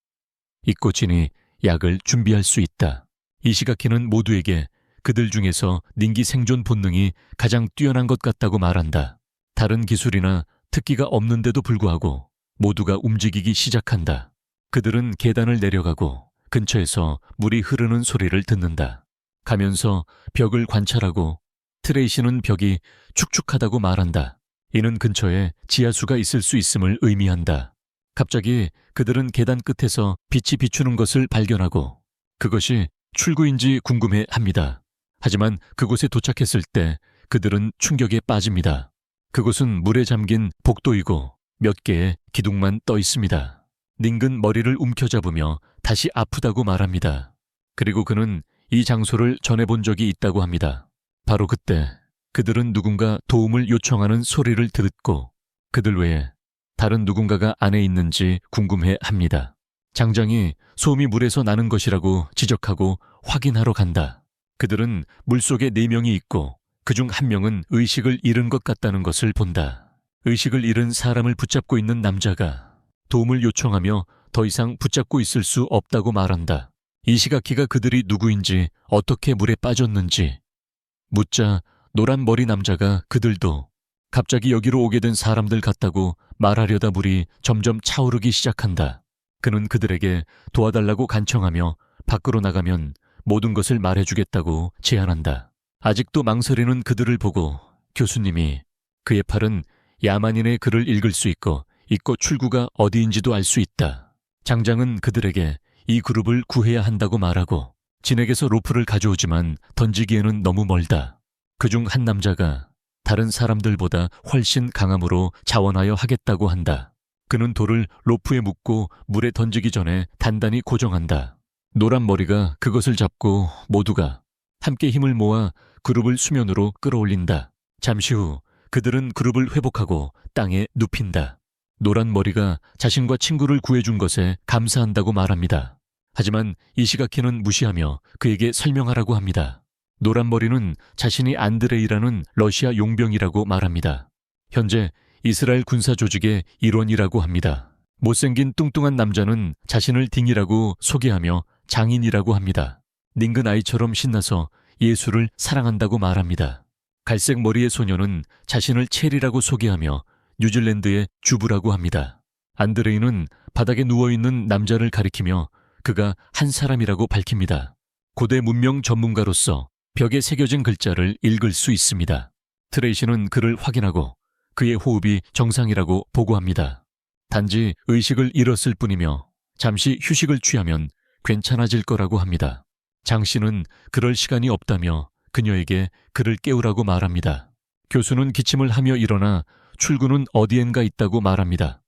진이 약을 준비할 수 있다. 이시가키는 모두에게 그들 중에서 닝기 생존 본능이 가장 뛰어난 것 같다고 말한다. 다른 기술이나 특기가 없는데도 불구하고 모두가 움직이기 시작한다. 그들은 계단을 내려가고 근처에서 물이 흐르는 소리를 듣는다. 가면서 벽을 관찰하고 트레이시는 벽이 축축하다고 말한다. 이는 근처에 지하수가 있을 수 있음을 의미한다. 갑자기 그들은 계단 끝에서 빛이 비추는 것을 발견하고 그것이 출구인지 궁금해합니다. 하지만 그곳에 도착했을 때 그들은 충격에 빠집니다. 그곳은 물에 잠긴 복도이고 몇 개의 기둥만 떠 있습니다. 닝은 머리를 움켜잡으며 다시 아프다고 말합니다. 그리고 그는 이 장소를 전해본 적이 있다고 합니다. 바로 그때 그들은 누군가 도움을 요청하는 소리를 듣고 그들 외에 다른 누군가가 안에 있는지 궁금해합니다. 장장이 소음이 물에서 나는 것이라고 지적하고 확인하러 간다. 그들은 물속에 4명이 있고 그중 1명은 의식을 잃은 것 같다는 것을 본다. 의식을 잃은 사람을 붙잡고 있는 남자가 도움을 요청하며 더 이상 붙잡고 있을 수 없다고 말한다. 이시가키가 그들이 누구인지 어떻게 물에 빠졌는지 묻자 노란 머리 남자가 그들도 갑자기 여기로 오게 된 사람들 같다고 말하려다 물이 점점 차오르기 시작한다. 그는 그들에게 도와달라고 간청하며 밖으로 나가면 모든 것을 말해주겠다고 제안한다. 아직도 망설이는 그들을 보고 교수님이 그의 팔은 야만인의 글을 읽을 수 있고 출구가 어디인지도 알 수 있다. 장장은 그들에게 이 그룹을 구해야 한다고 말하고 진에게서 로프를 가져오지만 던지기에는 너무 멀다. 그중 한 남자가 다른 사람들보다 훨씬 강함으로 자원하여 하겠다고 한다. 그는 돌을 로프에 묶고 물에 던지기 전에 단단히 고정한다. 노란 머리가 그것을 잡고 모두가 함께 힘을 모아 그룹을 수면으로 끌어올린다. 잠시 후 그들은 그룹을 회복하고 땅에 눕힌다. 노란 머리가 자신과 친구를 구해준 것에 감사한다고 말합니다. 하지만 이시가키는 무시하며 그에게 설명하라고 합니다. 노란 머리는 자신이 안드레이라는 러시아 용병이라고 말합니다. 현재 이스라엘 군사 조직의 일원이라고 합니다. 못생긴 뚱뚱한 남자는 자신을 딩이라고 소개하며 장인이라고 합니다. 닝근 아이처럼 신나서 예수를 사랑한다고 말합니다. 갈색 머리의 소녀는 자신을 체리라고 소개하며 뉴질랜드의 주부라고 합니다. 안드레이는 바닥에 누워있는 남자를 가리키며 그가 한 사람이라고 밝힙니다. 고대 문명 전문가로서 벽에 새겨진 글자를 읽을 수 있습니다. 트레이시는 그를 확인하고 그의 호흡이 정상이라고 보고합니다. 단지 의식을 잃었을 뿐이며 잠시 휴식을 취하면 괜찮아질 거라고 합니다. 장 씨는 그럴 시간이 없다며 그녀에게 그를 깨우라고 말합니다. 교수는 기침을 하며 일어나 출구는 어디엔가 있다고 말합니다.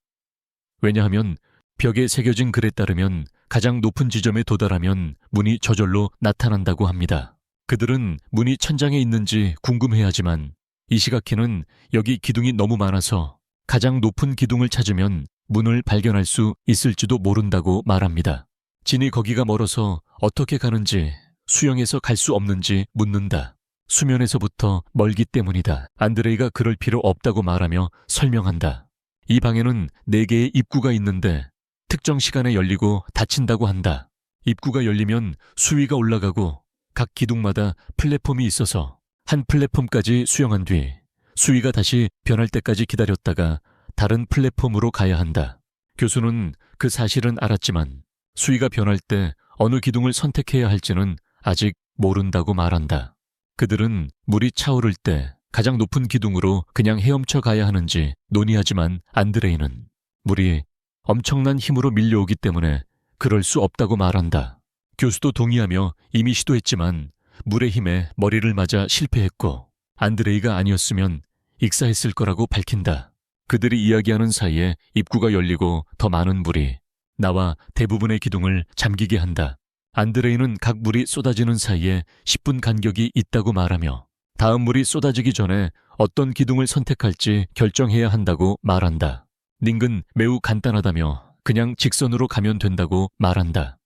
왜냐하면 벽에 새겨진 글에 따르면 가장 높은 지점에 도달하면 문이 저절로 나타난다고 합니다. 그들은 문이 천장에 있는지 궁금해하지만 이시가키는 여기 기둥이 너무 많아서 가장 높은 기둥을 찾으면 문을 발견할 수 있을지도 모른다고 말합니다. 진이 거기가 멀어서 어떻게 가는지 수영해서 갈 수 없는지 묻는다. 수면에서부터 멀기 때문이다. 안드레이가 그럴 필요 없다고 말하며 설명한다. 이 방에는 4개의 입구가 있는데 특정 시간에 열리고 닫힌다고 한다. 입구가 열리면 수위가 올라가고 각 기둥마다 플랫폼이 있어서 한 플랫폼까지 수영한 뒤 수위가 다시 변할 때까지 기다렸다가 다른 플랫폼으로 가야 한다. 교수는 그 사실은 알았지만 수위가 변할 때 어느 기둥을 선택해야 할지는 아직 모른다고 말한다. 그들은 물이 차오를 때 가장 높은 기둥으로 그냥 헤엄쳐 가야 하는지 논의하지만 안드레이는 물이 엄청난 힘으로 밀려오기 때문에 그럴 수 없다고 말한다. 교수도 동의하며 이미 시도했지만 물의 힘에 머리를 맞아 실패했고 안드레이가 아니었으면 익사했을 거라고 밝힌다. 그들이 이야기하는 사이에 입구가 열리고 더 많은 물이 나와 대부분의 기둥을 잠기게 한다. 안드레이는 각 물이 쏟아지는 사이에 10분 간격이 있다고 말하며 다음 물이 쏟아지기 전에 어떤 기둥을 선택할지 결정해야 한다고 말한다. 닝은 매우 간단하다며 그냥 직선으로 가면 된다고 말한다.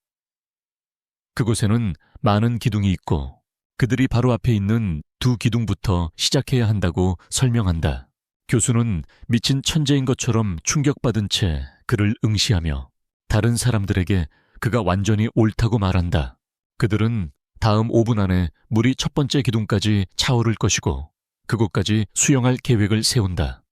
그곳에는 많은 기둥이 있고 그들이 바로 앞에 있는 2기둥부터 시작해야 한다고 설명한다. 교수는 미친 천재인 것처럼 충격받은 채 그를 응시하며 다른 사람들에게 그가 완전히 옳다고 말한다. 그들은 다음 5분 안에 물이 첫 번째 기둥까지 차오를 것이고 그곳까지 수영할 계획을 세운다.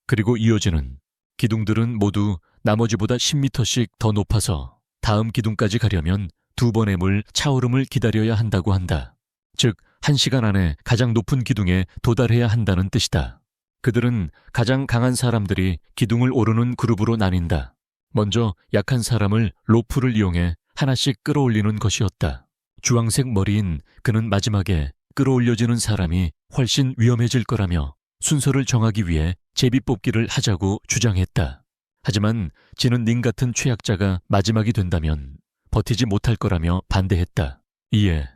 그리고 이어지는 기둥들은 모두 나머지보다 10m씩 더 높아서 다음 기둥까지 가려면 2번의 물 차오름을 기다려야 한다고 한다. 즉, 1시간 안에 가장 높은 기둥에 도달해야 한다는 뜻이다. 그들은 가장 강한 사람들이 기둥을 오르는 그룹으로 나뉜다. 먼저 약한 사람을 로프를 이용해 하나씩 끌어올리는 것이었다. 주황색 머리인 그는 마지막에 끌어올려지는 사람이 훨씬 위험해질 거라며 순서를 정하기 위해 제비뽑기를 하자고 주장했다. 하지만 지는 닝 같은 최약자가 마지막이 된다면 버티지 못할 거라며 반대했다. 이에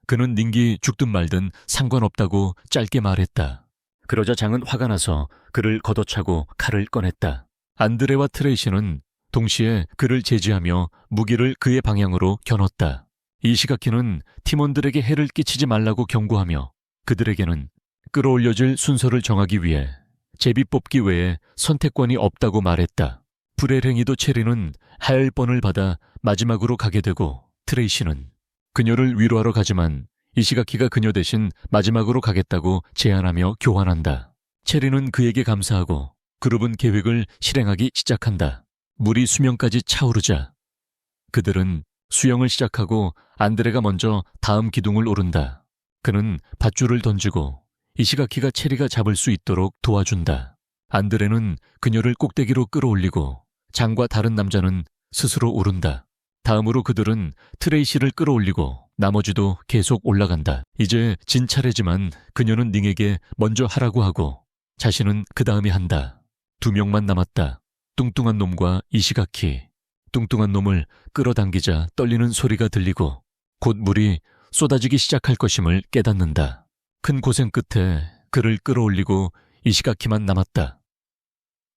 그는 닝이 죽든 말든 상관없다고 짧게 말했다. 그러자 장은 화가 나서 그를 걷어차고 칼을 꺼냈다. 안드레와 트레이시는 동시에 그를 제지하며 무기를 그의 방향으로 겨눴다. 이시가키는 팀원들에게 해를 끼치지 말라고 경고하며 그들에게는 끌어올려질 순서를 정하기 위해 제비 뽑기 외에 선택권이 없다고 말했다. 불행히도 체리는 하열 번을 받아 마지막으로 가게 되고 트레이시는 그녀를 위로하러 가지만 이시가키가 그녀 대신 마지막으로 가겠다고 제안하며 교환한다. 체리는 그에게 감사하고 그룹은 계획을 실행하기 시작한다. 물이 수면까지 차오르자 그들은 수영을 시작하고 안드레가 먼저 다음 기둥을 오른다. 그는 밧줄을 던지고 이시가키가 체리가 잡을 수 있도록 도와준다. 안드레는 그녀를 꼭대기로 끌어올리고 장과 다른 남자는 스스로 오른다. 다음으로 그들은 트레이시를 끌어올리고 나머지도 계속 올라간다. 이제 진 차례지만 그녀는 닝에게 먼저 하라고 하고 자신은 그 다음에 한다. 2명만 남았다. 뚱뚱한 놈과 이시가키. 뚱뚱한 놈을 끌어당기자 떨리는 소리가 들리고 곧 물이 쏟아지기 시작할 것임을 깨닫는다. 큰 고생 끝에 그를 끌어올리고 이시가키만 남았다.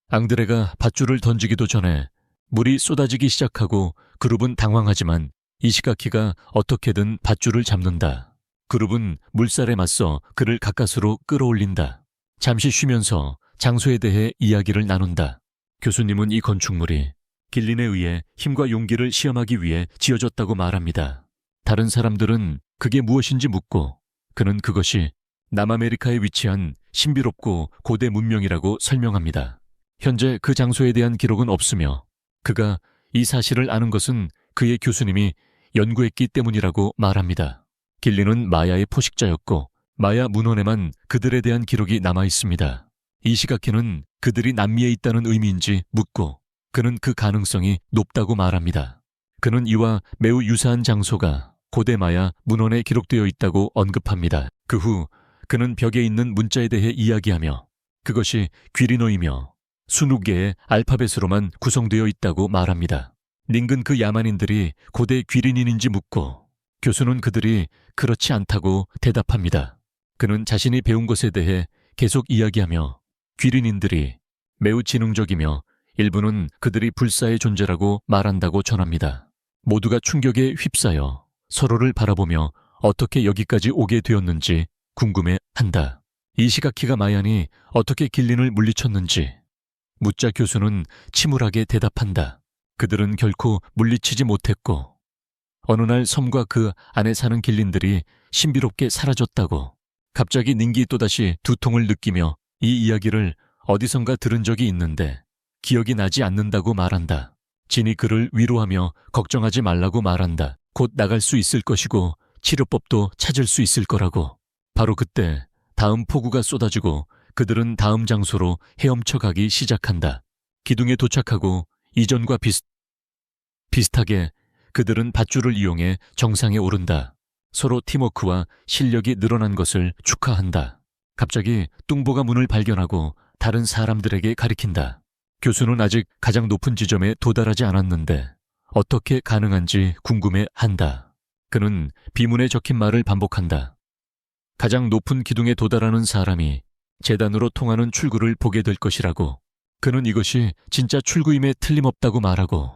앙드레가 밧줄을 던지기도 전에 물이 쏟아지기 시작하고 그룹은 당황하지만 이시가키가 어떻게든 밧줄을 잡는다. 그룹은 물살에 맞서 그를 가까스로 끌어올린다. 잠시 쉬면서 장소에 대해 이야기를 나눈다. 교수님은 이 건축물이 길린에 의해 힘과 용기를 시험하기 위해 지어졌다고 말합니다. 다른 사람들은 그게 무엇인지 묻고 그는 그것이 남아메리카에 위치한 신비롭고 고대 문명이라고 설명합니다. 현재 그 장소에 대한 기록은 없으며 그가 이 사실을 아는 것은 그의 교수님이 연구했기 때문이라고 말합니다. 길린은 마야의 포식자였고 마야 문헌에만 그들에 대한 기록이 남아 있습니다. 이시가키는 그들이 남미에 있다는 의미인지 묻고 그는 그 가능성이 높다고 말합니다. 그는 이와 매우 유사한 장소가 고대 마야 문헌에 기록되어 있다고 언급합니다. 그 후 그는 벽에 있는 문자에 대해 이야기하며 그것이 귀리노이며 20개의 알파벳으로만 구성되어 있다고 말합니다. 닝은 그 야만인들이 고대 귀린인인지 묻고 교수는 그들이 그렇지 않다고 대답합니다. 그는 자신이 배운 것에 대해 계속 이야기하며 귀린인들이 매우 지능적이며 일부는 그들이 불사의 존재라고 말한다고 전합니다. 모두가 충격에 휩싸여 서로를 바라보며 어떻게 여기까지 오게 되었는지 궁금해한다. 이시가키가 마야니 어떻게 길린을 물리쳤는지 묻자 교수는 침울하게 대답한다. 그들은 결코 물리치지 못했고 어느 날 섬과 그 안에 사는 길린들이 신비롭게 사라졌다고. 갑자기 닝기 또다시 두통을 느끼며 이 이야기를 어디선가 들은 적이 있는데 기억이 나지 않는다고 말한다. 진이 그를 위로하며 걱정하지 말라고 말한다. 곧 나갈 수 있을 것이고 치료법도 찾을 수 있을 거라고. 바로 그때 다음 폭우가 쏟아지고 그들은 다음 장소로 헤엄쳐 가기 시작한다. 기둥에 도착하고 이전과 비슷하게 그들은 밧줄을 이용해 정상에 오른다. 서로 팀워크와 실력이 늘어난 것을 축하한다. 갑자기 뚱보가 문을 발견하고 다른 사람들에게 가리킨다. 교수는 아직 가장 높은 지점에 도달하지 않았는데 어떻게 가능한지 궁금해한다. 그는 비문에 적힌 말을 반복한다. 가장 높은 기둥에 도달하는 사람이 재단으로 통하는 출구를 보게 될 것이라고. 그는 이것이 진짜 출구임에 틀림없다고 말하고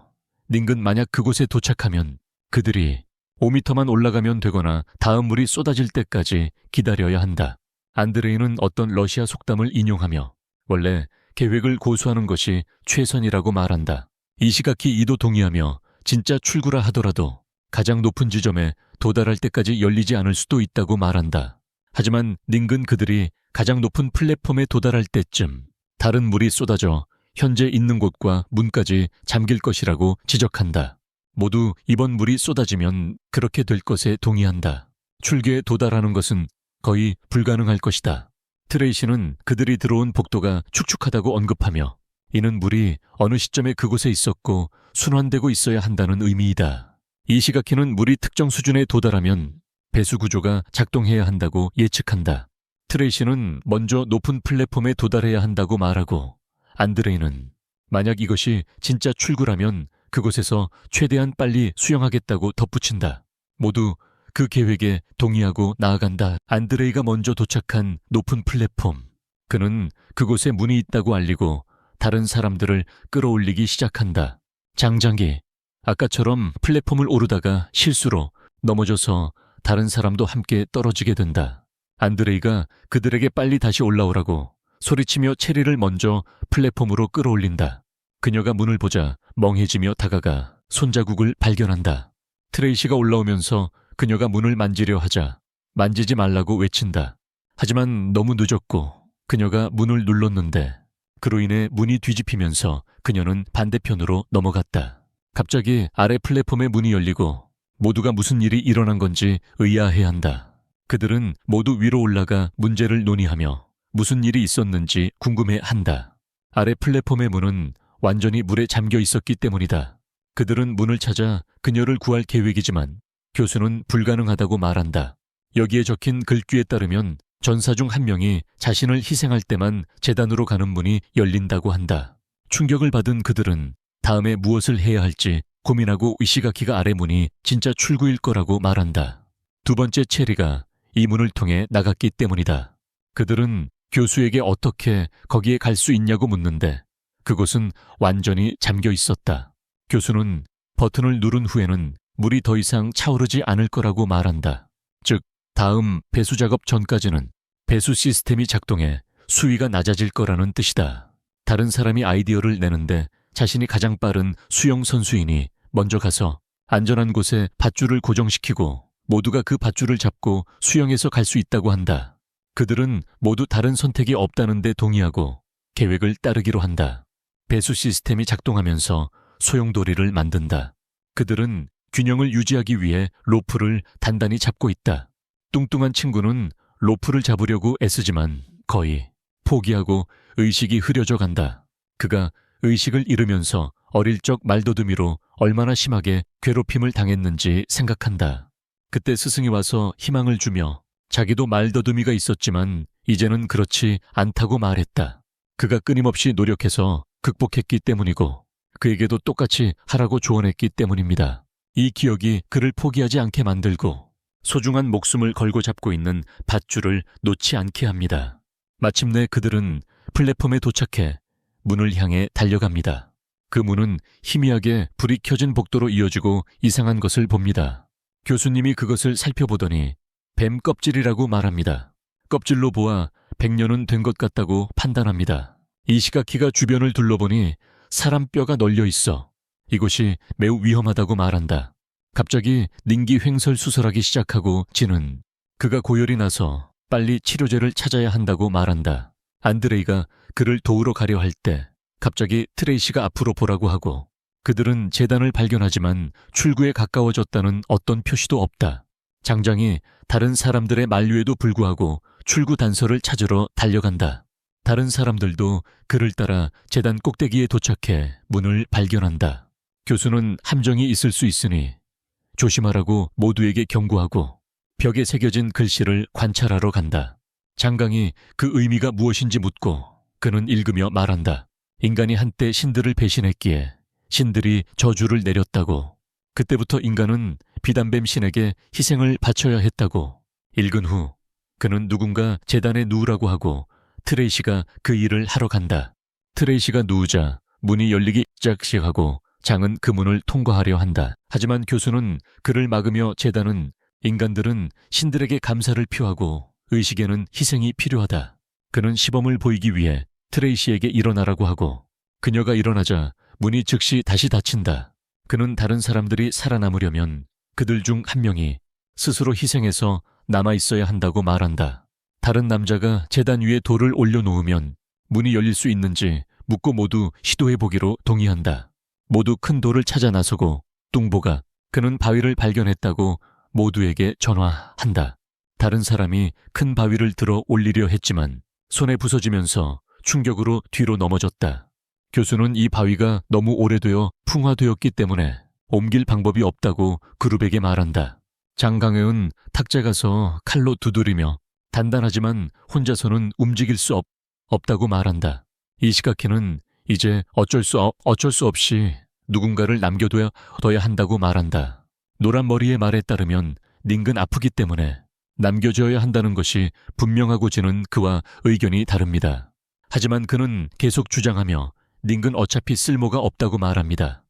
닝은 만약 그곳에 도착하면 그들이 5미터만 올라가면 되거나 다음 물이 쏟아질 때까지 기다려야 한다. 안드레이는 어떤 러시아 속담을 인용하며 원래 계획을 고수하는 것이 최선이라고 말한다. 이시가키 이도 동의하며 진짜 출구라 하더라도 가장 높은 지점에 도달할 때까지 열리지 않을 수도 있다고 말한다. 하지만 닝은 그들이 가장 높은 플랫폼에 도달할 때쯤 다른 물이 쏟아져 현재 있는 곳과 문까지 잠길 것이라고 지적한다. 모두 이번 물이 쏟아지면 그렇게 될 것에 동의한다. 출구에 도달하는 것은 거의 불가능할 것이다. 트레이시는 그들이 들어온 복도가 축축하다고 언급하며 이는 물이 어느 시점에 그곳에 있었고 순환되고 있어야 한다는 의미이다. 이시가키는 물이 특정 수준에 도달하면 배수 구조가 작동해야 한다고 예측한다. 트레이시는 먼저 높은 플랫폼에 도달해야 한다고 말하고 안드레이는 만약 이것이 진짜 출구라면 그곳에서 최대한 빨리 수영하겠다고 덧붙인다. 모두 그 계획에 동의하고 나아간다. 안드레이가 먼저 도착한 높은 플랫폼. 그는 그곳에 문이 있다고 알리고 다른 사람들을 끌어올리기 시작한다. 장장기. 아까처럼 플랫폼을 오르다가 실수로 넘어져서 다른 사람도 함께 떨어지게 된다. 안드레이가 그들에게 빨리 다시 올라오라고 소리치며 체리를 먼저 플랫폼으로 끌어올린다. 그녀가 문을 보자 멍해지며 다가가 손자국을 발견한다. 트레이시가 올라오면서 그녀가 문을 만지려 하자 만지지 말라고 외친다. 하지만 너무 늦었고 그녀가 문을 눌렀는데 그로 인해 문이 뒤집히면서 그녀는 반대편으로 넘어갔다. 갑자기 아래 플랫폼의 문이 열리고 모두가 무슨 일이 일어난 건지 의아해한다. 그들은 모두 위로 올라가 문제를 논의하며 무슨 일이 있었는지 궁금해한다. 아래 플랫폼의 문은 완전히 물에 잠겨 있었기 때문이다. 그들은 문을 찾아 그녀를 구할 계획이지만 교수는 불가능하다고 말한다. 여기에 적힌 글귀에 따르면 전사 중 한 명이 자신을 희생할 때만 재단으로 가는 문이 열린다고 한다. 충격을 받은 그들은 다음에 무엇을 해야 할지 고민하고 이시가키가 아래 문이 진짜 출구일 거라고 말한다. 두 번째 체리가 이 문을 통해 나갔기 때문이다. 그들은 교수에게 어떻게 거기에 갈 수 있냐고 묻는데 그곳은 완전히 잠겨 있었다. 교수는 버튼을 누른 후에는 물이 더 이상 차오르지 않을 거라고 말한다. 즉, 다음 배수 작업 전까지는 배수 시스템이 작동해 수위가 낮아질 거라는 뜻이다. 다른 사람이 아이디어를 내는데 자신이 가장 빠른 수영 선수이니 먼저 가서 안전한 곳에 밧줄을 고정시키고 모두가 그 밧줄을 잡고 수영해서 갈 수 있다고 한다. 그들은 모두 다른 선택이 없다는 데 동의하고 계획을 따르기로 한다. 배수 시스템이 작동하면서 소용돌이를 만든다. 그들은 균형을 유지하기 위해 로프를 단단히 잡고 있다. 뚱뚱한 친구는 로프를 잡으려고 애쓰지만 거의 포기하고 의식이 흐려져 간다. 그가 의식을 잃으면서 어릴 적 말더듬이로 얼마나 심하게 괴롭힘을 당했는지 생각한다. 그때 스승이 와서 희망을 주며 자기도 말더듬이가 있었지만 이제는 그렇지 않다고 말했다. 그가 끊임없이 노력해서 극복했기 때문이고 그에게도 똑같이 하라고 조언했기 때문입니다. 이 기억이 그를 포기하지 않게 만들고 소중한 목숨을 걸고 잡고 있는 밧줄을 놓지 않게 합니다. 마침내 그들은 플랫폼에 도착해 문을 향해 달려갑니다. 그 문은 희미하게 불이 켜진 복도로 이어지고 이상한 것을 봅니다. 교수님이 그것을 살펴보더니 뱀 껍질이라고 말합니다. 껍질로 보아 100년은 된 것 같다고 판단합니다. 이시가키가 주변을 둘러보니 사람 뼈가 널려 있어 이곳이 매우 위험하다고 말한다. 갑자기 닌기 횡설수설하기 시작하고 지는 그가 고열이 나서 빨리 치료제를 찾아야 한다고 말한다. 안드레이가 그를 도우러 가려 할 때 갑자기 트레이시가 앞으로 보라고 하고 그들은 재단을 발견하지만 출구에 가까워졌다는 어떤 표시도 없다. 장장이 다른 사람들의 만류에도 불구하고 출구 단서를 찾으러 달려간다. 다른 사람들도 그를 따라 재단 꼭대기에 도착해 문을 발견한다. 교수는 함정이 있을 수 있으니 조심하라고 모두에게 경고하고 벽에 새겨진 글씨를 관찰하러 간다. 장강이 그 의미가 무엇인지 묻고 그는 읽으며 말한다. 인간이 한때 신들을 배신했기에 신들이 저주를 내렸다고. 그때부터 인간은 비단뱀 신에게 희생을 바쳐야 했다고. 읽은 후 그는 누군가 재단에 누우라고 하고 트레이시가 그 일을 하러 간다. 트레이시가 누우자 문이 열리기 시작하고 장은 그 문을 통과하려 한다. 하지만 교수는 그를 막으며 재단은 인간들은 신들에게 감사를 표하고 의식에는 희생이 필요하다. 그는 시범을 보이기 위해 트레이시에게 일어나라고 하고 그녀가 일어나자 문이 즉시 다시 닫힌다. 그는 다른 사람들이 살아남으려면 그들 중 한 명이 스스로 희생해서 남아있어야 한다고 말한다. 다른 남자가 재단 위에 돌을 올려놓으면 문이 열릴 수 있는지 묻고 모두 시도해보기로 동의한다. 모두 큰 돌을 찾아 나서고 뚱보가 그는 바위를 발견했다고 모두에게 전화한다. 다른 사람이 큰 바위를 들어 올리려 했지만 손에 부서지면서 충격으로 뒤로 넘어졌다. 교수는 이 바위가 너무 오래되어 풍화되었기 때문에 옮길 방법이 없다고 그룹에게 말한다. 장강혜은 탁자 가서 칼로 두드리며 단단하지만 혼자서는 움직일 수 없다고 말한다. 이시가키는 이제 어쩔 수 없이 누군가를 남겨둬야 한다고 말한다. 노란 머리의 말에 따르면 닝은 아프기 때문에 남겨줘야 한다는 것이 분명하고 지는 그와 의견이 다릅니다. 하지만 그는 계속 주장하며 닝은 어차피 쓸모가 없다고 말합니다.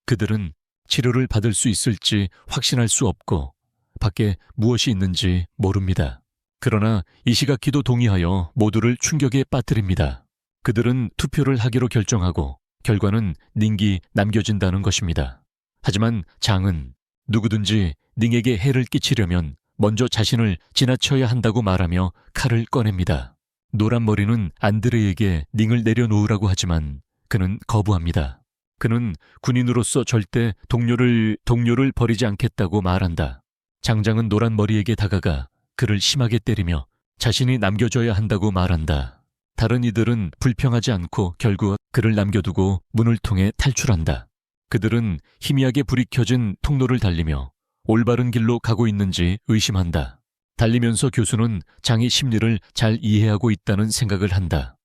그들은 치료를 받을 수 있을지 확신할 수 없고 밖에 무엇이 있는지 모릅니다. 그러나 이시가키도 동의하여 모두를 충격에 빠뜨립니다. 그들은 투표를 하기로 결정하고 결과는 닝이 남겨진다는 것입니다. 하지만 장은 누구든지 닝에게 해를 끼치려면 먼저 자신을 지나쳐야 한다고 말하며 칼을 꺼냅니다. 노란 머리는 안드레에게 닝을 내려놓으라고 하지만 그는 거부합니다. 그는 군인으로서 절대 동료를 버리지 않겠다고 말한다. 장장은 노란 머리에게 다가가 그를 심하게 때리며 자신이 남겨져야 한다고 말한다. 다른 이들은 불평하지 않고 결국 그를 남겨두고 문을 통해 탈출한다. 그들은 희미하게 불이 켜진 통로를 달리며 올바른 길로 가고 있는지 의심한다. 달리면서 교수는 장의 심리를 잘 이해하고 있다는 생각을 한다.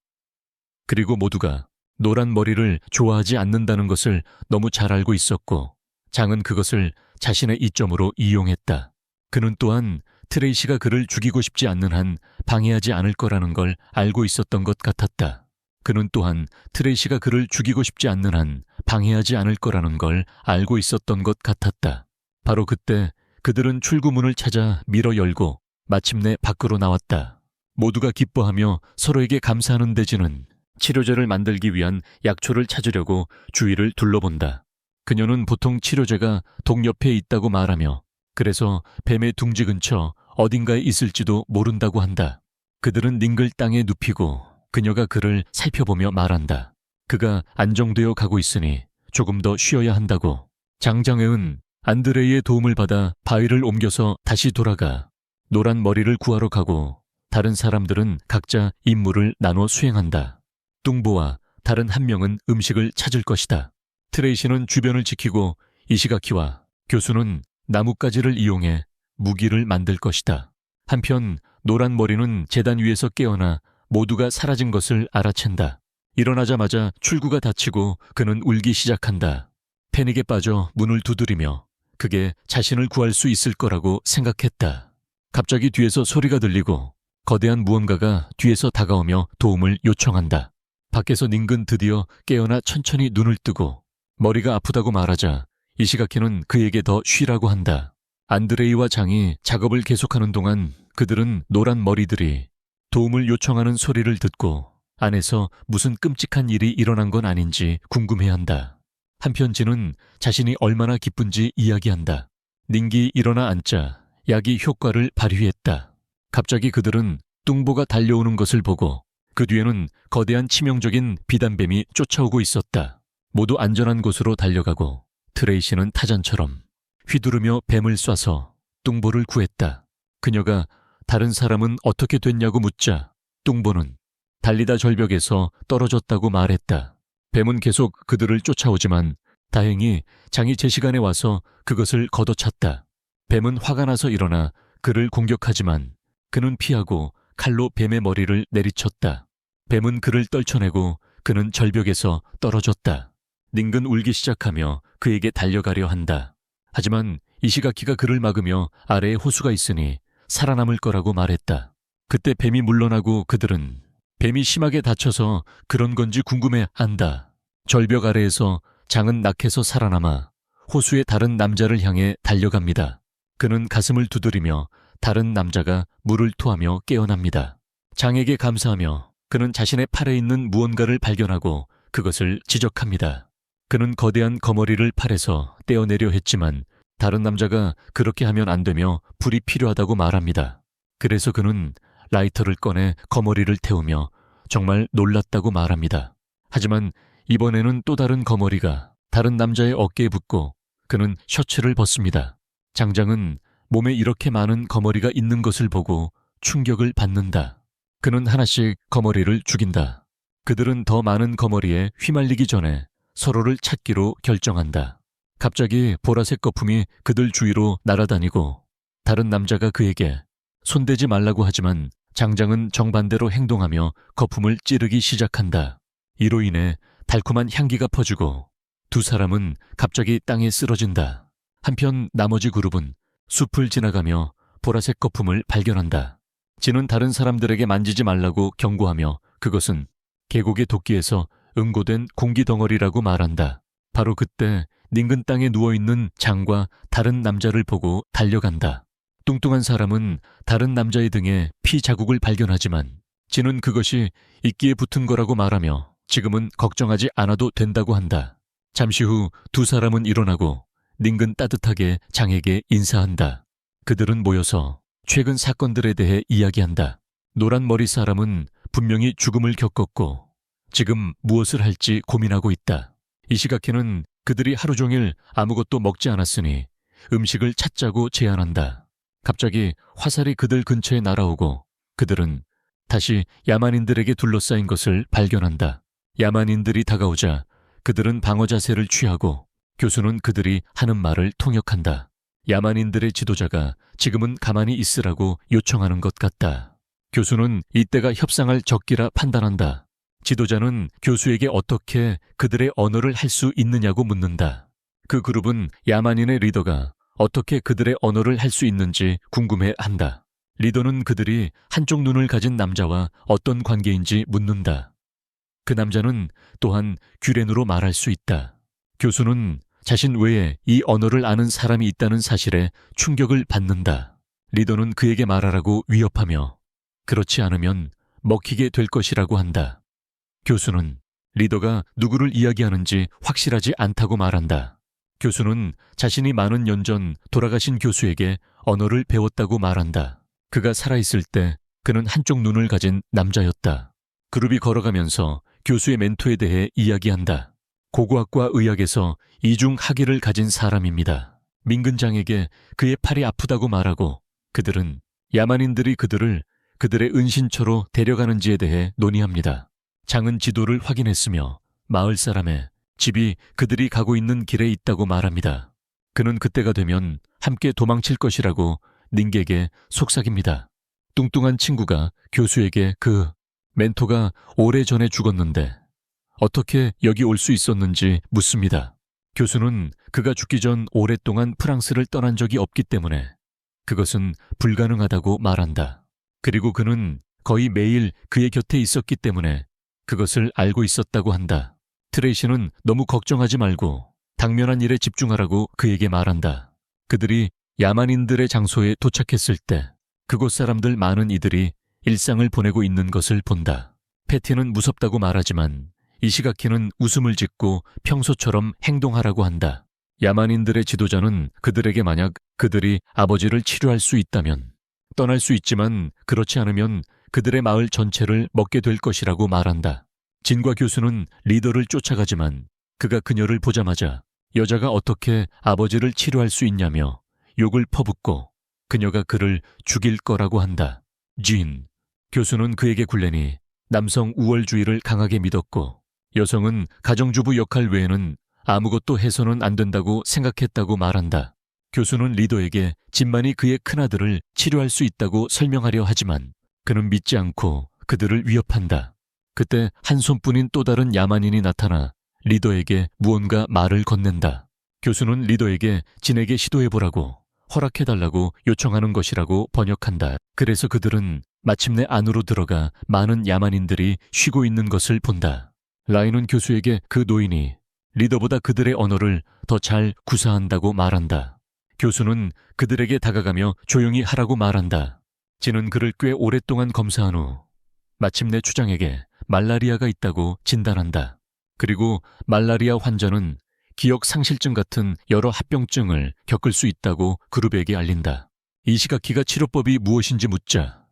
그리고 모두가 노란 머리를 좋아하지 않는다는 것을 너무 잘 알고 있었고 장은 그것을 자신의 이점으로 이용했다. 그는 또한 트레이시가 그를 죽이고 싶지 않는 한 방해하지 않을 거라는 걸 알고 있었던 것 같았다. 그는 또한 트레이시가 그를 죽이고 싶지 않는 한 방해하지 않을 거라는 걸 알고 있었던 것 같았다. 바로 그때 그들은 출구문을 찾아 밀어 열고 마침내 밖으로 나왔다. 모두가 기뻐하며 서로에게 감사하는 대지는 치료제를 만들기 위한 약초를 찾으려고 주위를 둘러본다. 그녀는 보통 치료제가 독 옆에 있다고 말하며 그래서 뱀의 둥지 근처 어딘가에 있을지도 모른다고 한다. 그들은 닝글 땅에 눕히고 그녀가 그를 살펴보며 말한다. 그가 안정되어 가고 있으니 조금 더 쉬어야 한다고. 장장애은 안드레이의 도움을 받아 바위를 옮겨서 다시 돌아가 노란 머리를 구하러 가고 다른 사람들은 각자 임무를 나눠 수행한다. 뚱보와 다른 한 명은 음식을 찾을 것이다. 트레이시는 주변을 지키고 이시가키와 교수는 나뭇가지를 이용해 무기를 만들 것이다. 한편 노란 머리는 제단 위에서 깨어나 모두가 사라진 것을 알아챈다. 일어나자마자 출구가 닫히고 그는 울기 시작한다. 패닉에 빠져 문을 두드리며 그게 자신을 구할 수 있을 거라고 생각했다. 갑자기 뒤에서 소리가 들리고 거대한 무언가가 뒤에서 다가오며 도움을 요청한다. 밖에서 닝근 드디어 깨어나 천천히 눈을 뜨고 머리가 아프다고 말하자 이시가키는 그에게 더 쉬라고 한다. 안드레이와 장이 작업을 계속하는 동안 그들은 노란 머리들이 도움을 요청하는 소리를 듣고 안에서 무슨 끔찍한 일이 일어난 건 아닌지 궁금해한다. 한편 진은 자신이 얼마나 기쁜지 이야기한다. 닝기 일어나 앉자 약이 효과를 발휘했다. 갑자기 그들은 뚱보가 달려오는 것을 보고 그 뒤에는 거대한 치명적인 비단뱀이 쫓아오고 있었다. 모두 안전한 곳으로 달려가고 트레이시는 타잔처럼 휘두르며 뱀을 쏴서 뚱보를 구했다. 그녀가 다른 사람은 어떻게 됐냐고 묻자 뚱보는 달리다 절벽에서 떨어졌다고 말했다. 뱀은 계속 그들을 쫓아오지만 다행히 장이 제 시간에 와서 그것을 걷어찼다. 뱀은 화가 나서 일어나 그를 공격하지만 그는 피하고 칼로 뱀의 머리를 내리쳤다. 뱀은 그를 떨쳐내고 그는 절벽에서 떨어졌다. 닝근 울기 시작하며 그에게 달려가려 한다. 하지만 이시가키가 그를 막으며 아래에 호수가 있으니 살아남을 거라고 말했다. 그때 뱀이 물러나고 그들은 뱀이 심하게 다쳐서 그런 건지 궁금해한다. 절벽 아래에서 장은 낙해서 살아남아 호수의 다른 남자를 향해 달려갑니다. 그는 가슴을 두드리며 다른 남자가 물을 토하며 깨어납니다. 장에게 감사하며 그는 자신의 팔에 있는 무언가를 발견하고 그것을 지적합니다. 그는 거대한 거머리를 팔에서 떼어내려 했지만 다른 남자가 그렇게 하면 안 되며 불이 필요하다고 말합니다. 그래서 그는 라이터를 꺼내 거머리를 태우며 정말 놀랐다고 말합니다. 하지만 이번에는 또 다른 거머리가 다른 남자의 어깨에 붙고 그는 셔츠를 벗습니다. 장장은 몸에 이렇게 많은 거머리가 있는 것을 보고 충격을 받는다. 그는 하나씩 거머리를 죽인다. 그들은 더 많은 거머리에 휘말리기 전에 서로를 찾기로 결정한다. 갑자기 보라색 거품이 그들 주위로 날아다니고 다른 남자가 그에게 손대지 말라고 하지만 장장은 정반대로 행동하며 거품을 찌르기 시작한다. 이로 인해 달콤한 향기가 퍼지고 두 사람은 갑자기 땅에 쓰러진다. 한편 나머지 그룹은 숲을 지나가며 보라색 거품을 발견한다. 진은 다른 사람들에게 만지지 말라고 경고하며 그것은 계곡의 도끼에서 응고된 공기 덩어리라고 말한다. 바로 그때 닝근 땅에 누워있는 장과 다른 남자를 보고 달려간다. 뚱뚱한 사람은 다른 남자의 등에 피 자국을 발견하지만 진은 그것이 이끼에 붙은 거라고 말하며 지금은 걱정하지 않아도 된다고 한다. 잠시 후 두 사람은 일어나고 닝근 따뜻하게 장에게 인사한다. 그들은 모여서 최근 사건들에 대해 이야기한다. 노란 머리 사람은 분명히 죽음을 겪었고 지금 무엇을 할지 고민하고 있다. 이시가키는 그들이 하루 종일 아무것도 먹지 않았으니 음식을 찾자고 제안한다. 갑자기 화살이 그들 근처에 날아오고 그들은 다시 야만인들에게 둘러싸인 것을 발견한다. 야만인들이 다가오자 그들은 방어 자세를 취하고 교수는 그들이 하는 말을 통역한다. 야만인들의 지도자가 지금은 가만히 있으라고 요청하는 것 같다. 교수는 이때가 협상할 적기라 판단한다. 지도자는 교수에게 어떻게 그들의 언어를 할 수 있느냐고 묻는다. 그 그룹은 야만인의 리더가 어떻게 그들의 언어를 할 수 있는지 궁금해한다. 리더는 그들이 한쪽 눈을 가진 남자와 어떤 관계인지 묻는다. 그 남자는 또한 귀렌으로 말할 수 있다. 교수는 자신 외에 이 언어를 아는 사람이 있다는 사실에 충격을 받는다. 리더는 그에게 말하라고 위협하며 그렇지 않으면 먹히게 될 것이라고 한다. 교수는 리더가 누구를 이야기하는지 확실하지 않다고 말한다. 교수는 자신이 많은 년 전 돌아가신 교수에게 언어를 배웠다고 말한다. 그가 살아있을 때 그는 한쪽 눈을 가진 남자였다. 그룹이 걸어가면서 교수의 멘토에 대해 이야기한다. 고고학과 의학에서 이중학위를 가진 사람입니다. 민근장에게 그의 팔이 아프다고 말하고 그들은 야만인들이 그들을 그들의 은신처로 데려가는지에 대해 논의합니다. 장은 지도를 확인했으며 마을 사람의 집이 그들이 가고 있는 길에 있다고 말합니다. 그는 그때가 되면 함께 도망칠 것이라고 닝게에게 속삭입니다. 뚱뚱한 친구가 교수에게 그 멘토가 오래전에 죽었는데 어떻게 여기 올 수 있었는지 묻습니다. 교수는 그가 죽기 전 오랫동안 프랑스를 떠난 적이 없기 때문에 그것은 불가능하다고 말한다. 그리고 그는 거의 매일 그의 곁에 있었기 때문에 그것을 알고 있었다고 한다. 트레이시는 너무 걱정하지 말고 당면한 일에 집중하라고 그에게 말한다. 그들이 야만인들의 장소에 도착했을 때 그곳 사람들 많은 이들이 일상을 보내고 있는 것을 본다. 패티는 무섭다고 말하지만 이시가키는 웃음을 짓고 평소처럼 행동하라고 한다. 야만인들의 지도자는 그들에게 만약 그들이 아버지를 치료할 수 있다면 떠날 수 있지만 그렇지 않으면 그들의 마을 전체를 먹게 될 것이라고 말한다. 진과 교수는 리더를 쫓아가지만 그가 그녀를 보자마자 여자가 어떻게 아버지를 치료할 수 있냐며 욕을 퍼붓고 그녀가 그를 죽일 거라고 한다. 진, 교수는 그에게 굴레니 남성 우월주의를 강하게 믿었고 여성은 가정주부 역할 외에는 아무것도 해서는 안 된다고 생각했다고 말한다. 교수는 리더에게 진만이 그의 큰아들을 치료할 수 있다고 설명하려 하지만 그는 믿지 않고 그들을 위협한다. 그때 한 손뿐인 또 다른 야만인이 나타나 리더에게 무언가 말을 건넨다. 교수는 리더에게 진에게 시도해보라고 허락해달라고 요청하는 것이라고 번역한다. 그래서 그들은 마침내 안으로 들어가 많은 야만인들이 쉬고 있는 것을 본다. 라인은 교수에게 그 노인이 리더보다 그들의 언어를 더 잘 구사한다고 말한다. 교수는 그들에게 다가가며 조용히 하라고 말한다. 진은 그를 꽤 오랫동안 검사한 후 마침내 추장에게 말라리아가 있다고 진단한다. 그리고 말라리아 환자는 기억 상실증 같은 여러 합병증을 겪을 수 있다고 그룹에게 알린다. 이시가키가 치료법이 무엇인지 묻자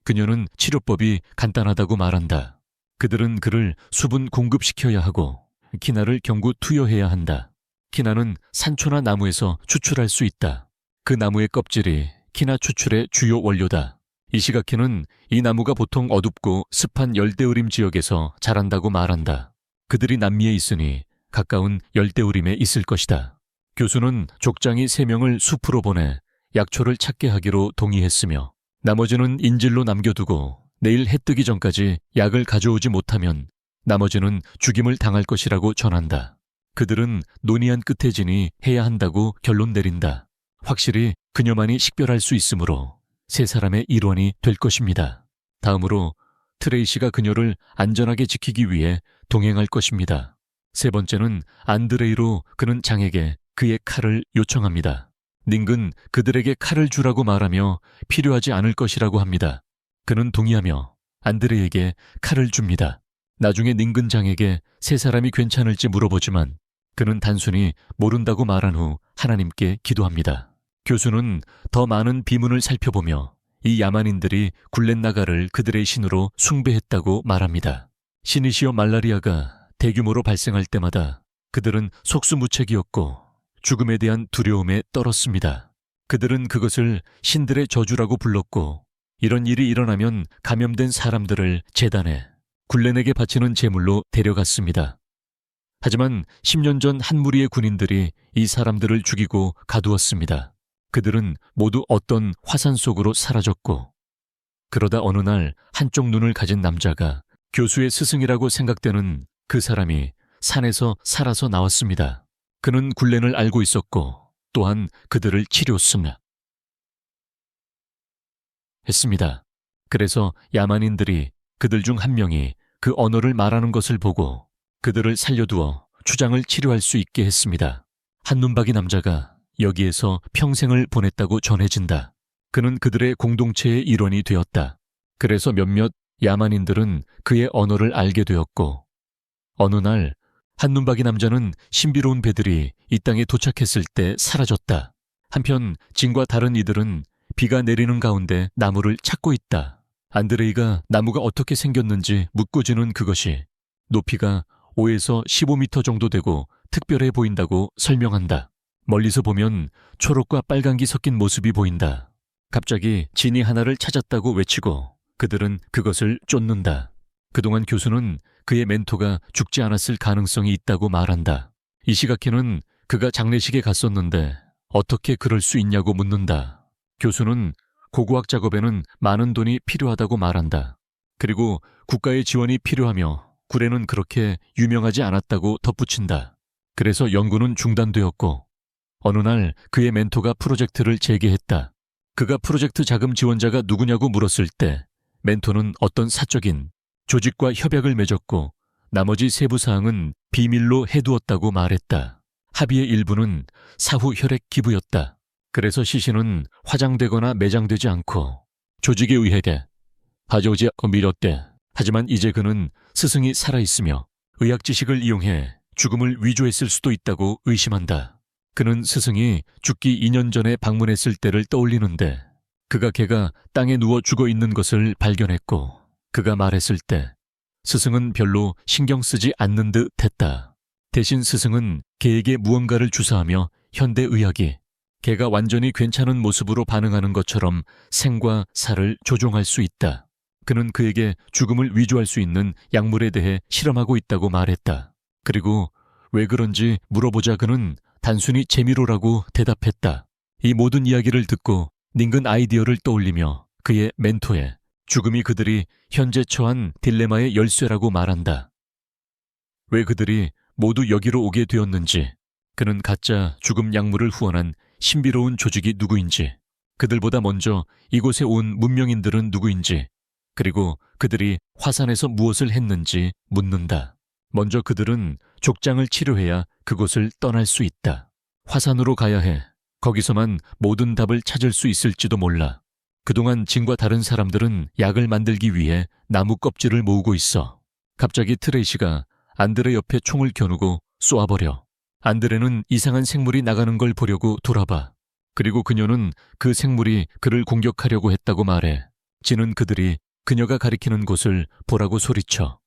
그녀는 치료법이 간단하다고 말한다. 그들은 그를 수분 공급시켜야 하고 키나를 경구 투여해야 한다. 키나는 산초나 나무에서 추출할 수 있다. 그 나무의 껍질이 키나 추출의 주요 원료다. 이시가키는 이 나무가 보통 어둡고 습한 열대우림 지역에서 자란다고 말한다. 그들이 남미에 있으니 가까운 열대우림에 있을 것이다. 교수는 족장이 3명을 숲으로 보내 약초를 찾게 하기로 동의했으며 나머지는 인질로 남겨두고 내일 해 뜨기 전까지 약을 가져오지 못하면 나머지는 죽임을 당할 것이라고 전한다. 그들은 논의한 끝에 진이 해야 한다고 결론 내린다. 확실히 그녀만이 식별할 수 있으므로 3사람의 일원이 될 것입니다. 다음으로 트레이시가 그녀를 안전하게 지키기 위해 동행할 것입니다. 3번째는 안드레이로 그는 장에게 그의 칼을 요청합니다. 닝근 그들에게 칼을 주라고 말하며 필요하지 않을 것이라고 합니다. 그는 동의하며 안드레에게 칼을 줍니다. 나중에 닝근 장에게 세 사람이 괜찮을지 물어보지만 그는 단순히 모른다고 말한 후 하나님께 기도합니다. 교수는 더 많은 비문을 살펴보며 이 야만인들이 굴렛나가를 그들의 신으로 숭배했다고 말합니다. 시니시오 말라리아가 대규모로 발생할 때마다 그들은 속수무책이었고 죽음에 대한 두려움에 떨었습니다. 그들은 그것을 신들의 저주라고 불렀고 이런 일이 일어나면 감염된 사람들을 제단에 굴렌에게 바치는 제물로 데려갔습니다. 하지만 10년 전 한 무리의 군인들이 이 사람들을 죽이고 가두었습니다. 그들은 모두 어떤 화산 속으로 사라졌고 그러다 어느 날 한쪽 눈을 가진 남자가 교수의 스승이라고 생각되는 그 사람이 산에서 살아서 나왔습니다. 그는 굴렌을 알고 있었고 또한 그들을 했습니다. 그래서 야만인들이 그들 중 한 명이 그 언어를 말하는 것을 보고 그들을 살려두어 추장을 치료할 수 있게 했습니다. 한눈박이 남자가 여기에서 평생을 보냈다고 전해진다. 그는 그들의 공동체의 일원이 되었다. 그래서 몇몇 야만인들은 그의 언어를 알게 되었고 어느 날 한눈박이 남자는 신비로운 배들이 이 땅에 도착했을 때 사라졌다. 한편 진과 다른 이들은 비가 내리는 가운데 나무를 찾고 있다. 안드레이가 나무가 어떻게 생겼는지 묻고 지는 그것이 높이가 5에서 15m 정도 되고 특별해 보인다고 설명한다. 멀리서 보면 초록과 빨간기 섞인 모습이 보인다. 갑자기 진이 하나를 찾았다고 외치고 그들은 그것을 쫓는다. 그동안 교수는 그의 멘토가 죽지 않았을 가능성이 있다고 말한다. 이시가키는 그가 장례식에 갔었는데 어떻게 그럴 수 있냐고 묻는다. 교수는 고고학 작업에는 많은 돈이 필요하다고 말한다. 그리고 국가의 지원이 필요하며 굴에는 그렇게 유명하지 않았다고 덧붙인다. 그래서 연구는 중단되었고 어느 날 그의 멘토가 프로젝트를 재개했다. 그가 프로젝트 자금 지원자가 누구냐고 물었을 때 멘토는 어떤 사적인 조직과 협약을 맺었고 나머지 세부 사항은 비밀로 해두었다고 말했다. 합의의 일부는 사후 혈액 기부였다. 그래서 시신은 화장되거나 매장되지 않고 조직에 의해 가져오지 밀었대. 하지만 이제 그는 스승이 살아있으며 의학 지식을 이용해 죽음을 위조했을 수도 있다고 의심한다. 그는 스승이 죽기 2년 전에 방문했을 때를 떠올리는데 걔가 땅에 누워 죽어 있는 것을 발견했고 그가 말했을 때 스승은 별로 신경 쓰지 않는 듯 했다. 대신 스승은 걔에게 무언가를 주사하며 현대의학이 걔가 완전히 괜찮은 모습으로 반응하는 것처럼 생과 사를 조종할 수 있다. 그는 그에게 죽음을 위조할 수 있는 약물에 대해 실험하고 있다고 말했다. 그리고 왜 그런지 물어보자 그는 단순히 재미로라고 대답했다. 이 모든 이야기를 듣고 닝근 아이디어를 떠올리며 그의 멘토에 죽음이 그들이 현재 처한 딜레마의 열쇠라고 말한다. 왜 그들이 모두 여기로 오게 되었는지, 그는 가짜 죽음 약물을 후원한 신비로운 조직이 누구인지, 그들보다 먼저 이곳에 온 문명인들은 누구인지, 그리고 그들이 화산에서 무엇을 했는지 묻는다. 먼저 그들은 족장을 치료해야 그곳을 떠날 수 있다. 화산으로 가야 해. 거기서만 모든 답을 찾을 수 있을지도 몰라. 그동안 진과 다른 사람들은 약을 만들기 위해 나무 껍질을 모으고 있어. 갑자기 트레이시가 안드레 옆에 총을 겨누고 쏘아버려. 안드레는 이상한 생물이 나가는 걸 보려고 돌아봐. 그리고 그녀는 그 생물이 그를 공격하려고 했다고 말해. 진은 그들이 그녀가 가리키는 곳을 보라고 소리쳐.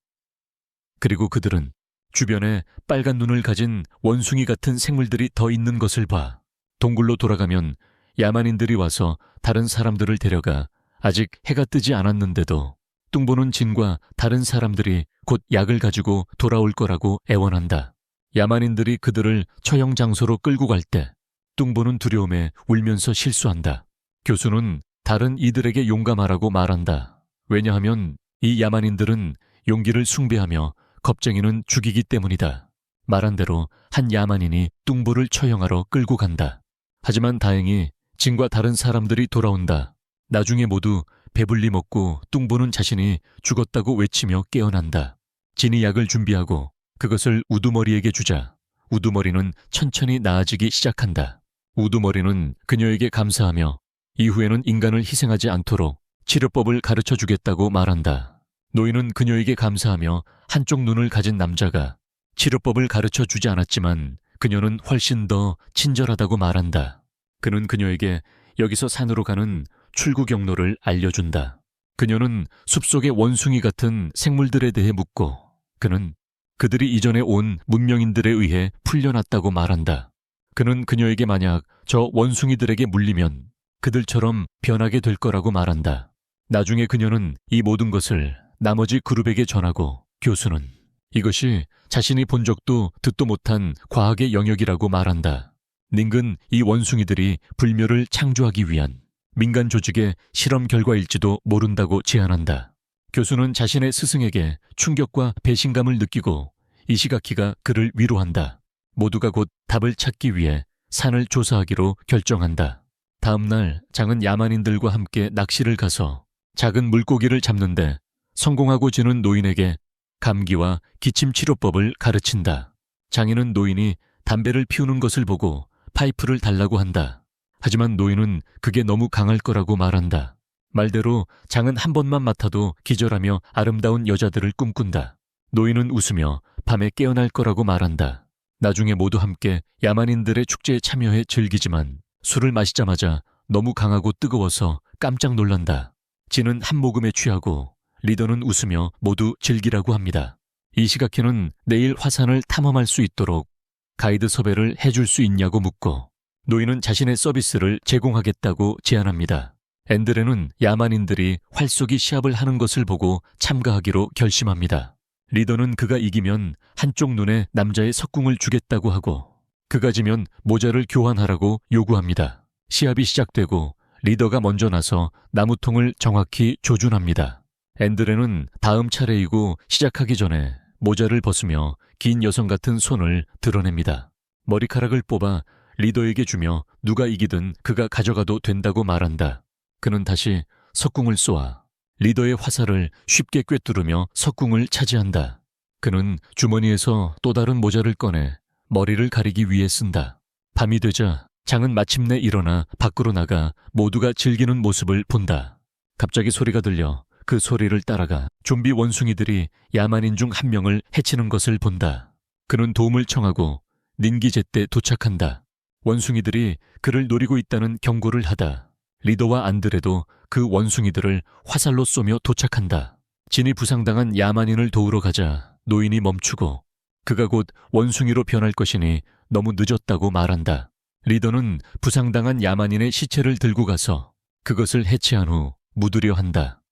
그리고 그들은 주변에 빨간 눈을 가진 원숭이 같은 생물들이 더 있는 것을 봐. 동굴로 돌아가면 야만인들이 와서 다른 사람들을 데려가 아직 해가 뜨지 않았는데도 뚱보는 진과 다른 사람들이 곧 약을 가지고 돌아올 거라고 애원한다. 야만인들이 그들을 처형 장소로 끌고 갈 때 뚱보는 두려움에 울면서 실수한다. 교수는 다른 이들에게 용감하라고 말한다. 왜냐하면 이 야만인들은 용기를 숭배하며 겁쟁이는 죽이기 때문이다. 말한 대로 한 야만인이 뚱보를 처형하러 끌고 간다. 하지만 다행히 진과 다른 사람들이 돌아온다. 나중에 모두 배불리 먹고 뚱보는 자신이 죽었다고 외치며 깨어난다. 진이 약을 준비하고 그것을 우두머리에게 주자 우두머리는 천천히 나아지기 시작한다. 우두머리는 그녀에게 감사하며 이후에는 인간을 희생하지 않도록 치료법을 가르쳐 주겠다고 말한다. 노인은 그녀에게 감사하며 한쪽 눈을 가진 남자가 치료법을 가르쳐 주지 않았지만 그녀는 훨씬 더 친절하다고 말한다. 그는 그녀에게 여기서 산으로 가는 출구 경로를 알려준다. 그녀는 숲속의 원숭이 같은 생물들에 대해 묻고 그는 그들이 이전에 온 문명인들에 의해 풀려났다고 말한다. 그는 그녀에게 만약 저 원숭이들에게 물리면 그들처럼 변하게 될 거라고 말한다. 나중에 그녀는 이 모든 것을 나머지 그룹에게 전하고 교수는 이것이 자신이 본 적도 듣도 못한 과학의 영역이라고 말한다. 닝은 이 원숭이들이 불멸을 창조하기 위한 민간 조직의 실험 결과일지도 모른다고 제안한다. 교수는 자신의 스승에게 충격과 배신감을 느끼고 이시가키가 그를 위로한다. 모두가 곧 답을 찾기 위해 산을 조사하기로 결정한다. 다음 날 장은 야만인들과 함께 낚시를 가서 작은 물고기를 잡는데 성공하고 지는 노인에게 감기와 기침 치료법을 가르친다. 장인은 노인이 담배를 피우는 것을 보고 파이프를 달라고 한다. 하지만 노인은 그게 너무 강할 거라고 말한다. 말대로 장은 한 번만 맡아도 기절하며 아름다운 여자들을 꿈꾼다. 노인은 웃으며 밤에 깨어날 거라고 말한다. 나중에 모두 함께 야만인들의 축제에 참여해 즐기지만 술을 마시자마자 너무 강하고 뜨거워서 깜짝 놀란다. 진은 한 모금에 취하고 리더는 웃으며 모두 즐기라고 합니다. 이시가키는 내일 화산을 탐험할 수 있도록 가이드 섭외를 해줄 수 있냐고 묻고 노인은 자신의 서비스를 제공하겠다고 제안합니다. 앤드레는 야만인들이 활쏘기 시합을 하는 것을 보고 참가하기로 결심합니다. 리더는 그가 이기면 한쪽 눈에 남자의 석궁을 주겠다고 하고 그가 지면 모자를 교환하라고 요구합니다. 시합이 시작되고 리더가 먼저 나서 나무통을 정확히 조준합니다. 앤드레는 다음 차례이고 시작하기 전에 모자를 벗으며 긴 여성 같은 손을 드러냅니다. 머리카락을 뽑아 리더에게 주며 누가 이기든 그가 가져가도 된다고 말한다. 그는 다시 석궁을 쏘아 리더의 화살을 쉽게 꿰뚫으며 석궁을 차지한다. 그는 주머니에서 또 다른 모자를 꺼내 머리를 가리기 위해 쓴다. 밤이 되자 장은 마침내 일어나 밖으로 나가 모두가 즐기는 모습을 본다. 갑자기 소리가 들려 그 소리를 따라가 좀비 원숭이들이 야만인 중 한 명을 해치는 것을 본다. 그는 도움을 청하고 닌기 제때 도착한다. 원숭이들이 그를 노리고 있다는 경고를 하다. 리더와 안드레도 그 원숭이들을 화살로 쏘며 도착한다. 진이 부상당한 야만인을 도우러 가자 노인이 멈추고 그가 곧 원숭이로 변할 것이니 너무 늦었다고 말한다. 리더는 부상당한 야만인의 시체를 들고 가서 그것을 해체한 후 묻으려 한다.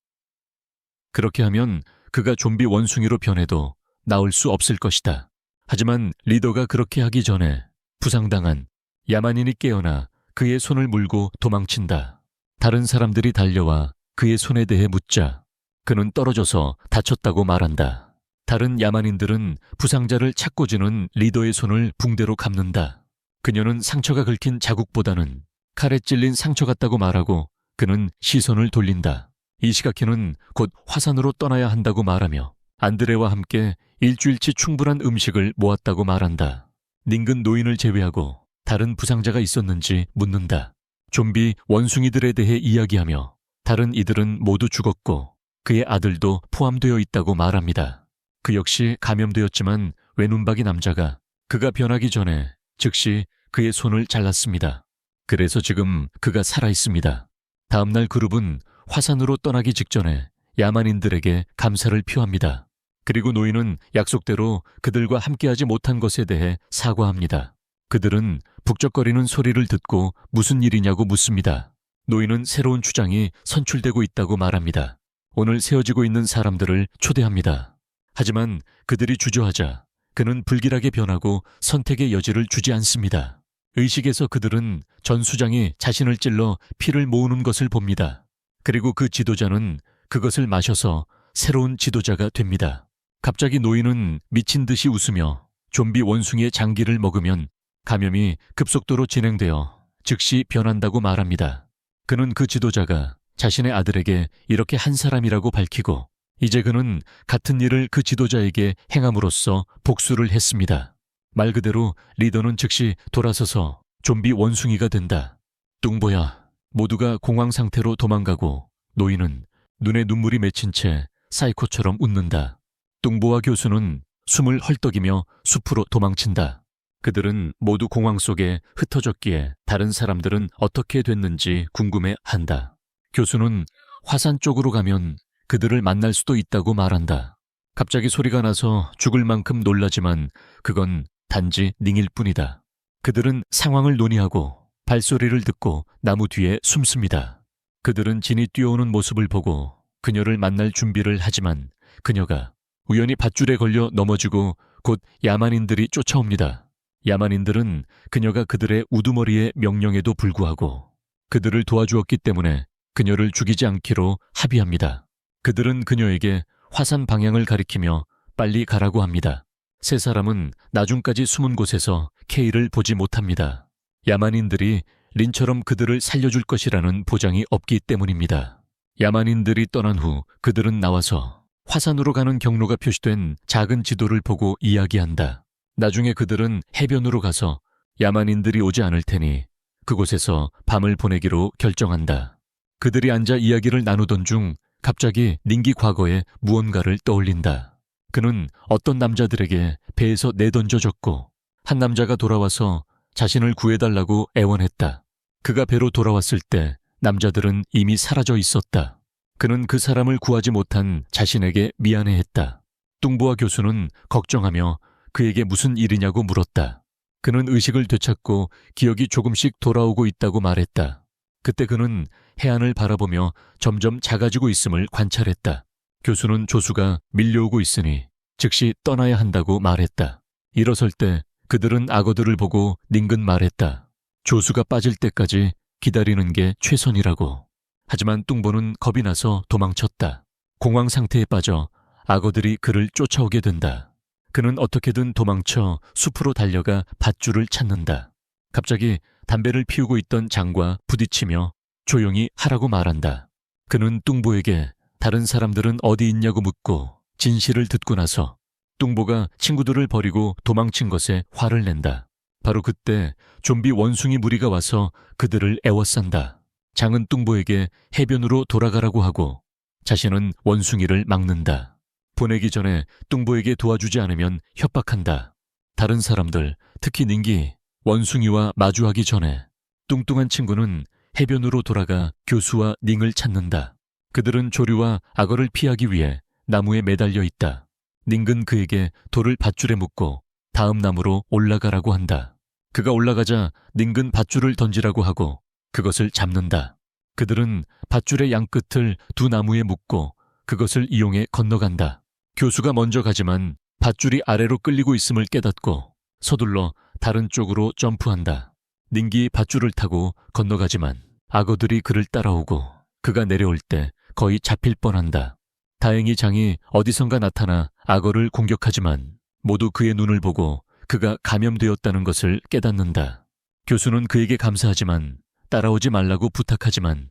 그렇게 하면 그가 좀비 원숭이로 변해도 나올 수 없을 것이다. 하지만 리더가 그렇게 하기 전에 부상당한 야만인이 깨어나 그의 손을 물고 도망친다. 다른 사람들이 달려와 그의 손에 대해 묻자 그는 떨어져서 다쳤다고 말한다. 다른 야만인들은 부상자를 찾고 지는 리더의 손을 붕대로 감는다. 그녀는 상처가 긁힌 자국보다는 칼에 찔린 상처 같다고 말하고 그는 시선을 돌린다. 이시가키는 곧 화산으로 떠나야 한다고 말하며 안드레와 함께 일주일치 충분한 음식을 모았다고 말한다. 닝은 노인을 제외하고 다른 부상자가 있었는지 묻는다. 좀비 원숭이들에 대해 이야기하며 다른 이들은 모두 죽었고 그의 아들도 포함되어 있다고 말합니다. 그 역시 감염되었지만 외눈박이 남자가 그가 변하기 전에 즉시 그의 손을 잘랐습니다. 그래서 지금 그가 살아있습니다. 다음날 그룹은 화산으로 떠나기 직전에 야만인들에게 감사를 표합니다. 그리고 노인은 약속대로 그들과 함께하지 못한 것에 대해 사과합니다. 그들은 북적거리는 소리를 듣고 무슨 일이냐고 묻습니다. 노인은 새로운 주장이 선출되고 있다고 말합니다. 오늘 세워지고 있는 사람들을 초대합니다. 하지만 그들이 주저하자 그는 불길하게 변하고 선택의 여지를 주지 않습니다. 의식에서 그들은 전수장이 자신을 찔러 피를 모으는 것을 봅니다. 그리고 그 지도자는 그것을 마셔서 새로운 지도자가 됩니다. 갑자기 노인은 미친 듯이 웃으며 좀비 원숭이의 장기를 먹으면 감염이 급속도로 진행되어 즉시 변한다고 말합니다. 그는 그 지도자가 자신의 아들에게 이렇게 한 사람이라고 밝히고 이제 그는 같은 일을 그 지도자에게 행함으로써 복수를 했습니다. 말 그대로 리더는 즉시 돌아서서 좀비 원숭이가 된다. 뚱보야. 모두가 공황 상태로 도망가고 노인은 눈에 눈물이 맺힌 채 사이코처럼 웃는다. 뚱보와 교수는 숨을 헐떡이며 숲으로 도망친다. 그들은 모두 공황 속에 흩어졌기에 다른 사람들은 어떻게 됐는지 궁금해한다. 교수는 화산 쪽으로 가면 그들을 만날 수도 있다고 말한다. 갑자기 소리가 나서 죽을 만큼 놀라지만 그건 단지 닝일 뿐이다. 그들은 상황을 논의하고 발소리를 듣고 나무 뒤에 숨습니다. 그들은 진이 뛰어오는 모습을 보고 그녀를 만날 준비를 하지만 그녀가 우연히 밧줄에 걸려 넘어지고 곧 야만인들이 쫓아옵니다. 야만인들은 그녀가 그들의 우두머리의 명령에도 불구하고 그들을 도와주었기 때문에 그녀를 죽이지 않기로 합의합니다. 그들은 그녀에게 화산 방향을 가리키며 빨리 가라고 합니다. 세 사람은 나중까지 숨은 곳에서 케이를 보지 못합니다. 야만인들이 린처럼 그들을 살려줄 것이라는 보장이 없기 때문입니다. 야만인들이 떠난 후 그들은 나와서 화산으로 가는 경로가 표시된 작은 지도를 보고 이야기한다. 나중에 그들은 해변으로 가서 야만인들이 오지 않을 테니 그곳에서 밤을 보내기로 결정한다. 그들이 앉아 이야기를 나누던 중 갑자기 닝기 과거에 무언가를 떠올린다. 그는 어떤 남자들에게 배에서 내던져졌고 한 남자가 돌아와서 자신을 구해달라고 애원했다. 그가 배로 돌아왔을 때 남자들은 이미 사라져 있었다. 그는 그 사람을 구하지 못한 자신에게 미안해했다. 뚱보와 교수는 걱정하며 그에게 무슨 일이냐고 물었다. 그는 의식을 되찾고 기억이 조금씩 돌아오고 있다고 말했다. 그때 그는 해안을 바라보며 점점 작아지고 있음을 관찰했다. 교수는 조수가 밀려오고 있으니 즉시 떠나야 한다고 말했다. 일어설 때 그들은 악어들을 보고 닝근 말했다. 조수가 빠질 때까지 기다리는 게 최선이라고. 하지만 뚱보는 겁이 나서 도망쳤다. 공황 상태에 빠져 악어들이 그를 쫓아오게 된다. 그는 어떻게든 도망쳐 숲으로 달려가 밧줄을 찾는다. 갑자기 담배를 피우고 있던 장과 부딪히며 조용히 하라고 말한다. 그는 뚱보에게 다른 사람들은 어디 있냐고 묻고 진실을 듣고 나서 뚱보가 친구들을 버리고 도망친 것에 화를 낸다. 바로 그때 좀비 원숭이 무리가 와서 그들을 애워싼다. 장은 뚱보에게 해변으로 돌아가라고 하고 자신은 원숭이를 막는다. 보내기 전에 뚱보에게 도와주지 않으면 협박한다. 다른 사람들, 특히 닝기, 원숭이와 마주하기 전에 뚱뚱한 친구는 해변으로 돌아가 교수와 닝을 찾는다. 그들은 조류와 악어를 피하기 위해 나무에 매달려 있다. 닝은 그에게 돌을 밧줄에 묶고 다음 나무로 올라가라고 한다. 그가 올라가자 닝은 밧줄을 던지라고 하고 그것을 잡는다. 그들은 밧줄의 양끝을 두 나무에 묶고 그것을 이용해 건너간다. 교수가 먼저 가지만 밧줄이 아래로 끌리고 있음을 깨닫고 서둘러 다른 쪽으로 점프한다. 닝기 밧줄을 타고 건너가지만 악어들이 그를 따라오고 그가 내려올 때 거의 잡힐 뻔한다. 다행히 장이 어디선가 나타나 악어를 공격하지만 모두 그의 눈을 보고 그가 감염되었다는 것을 깨닫는다. 교수는 그에게 감사하지만 따라오지 말라고 부탁하지만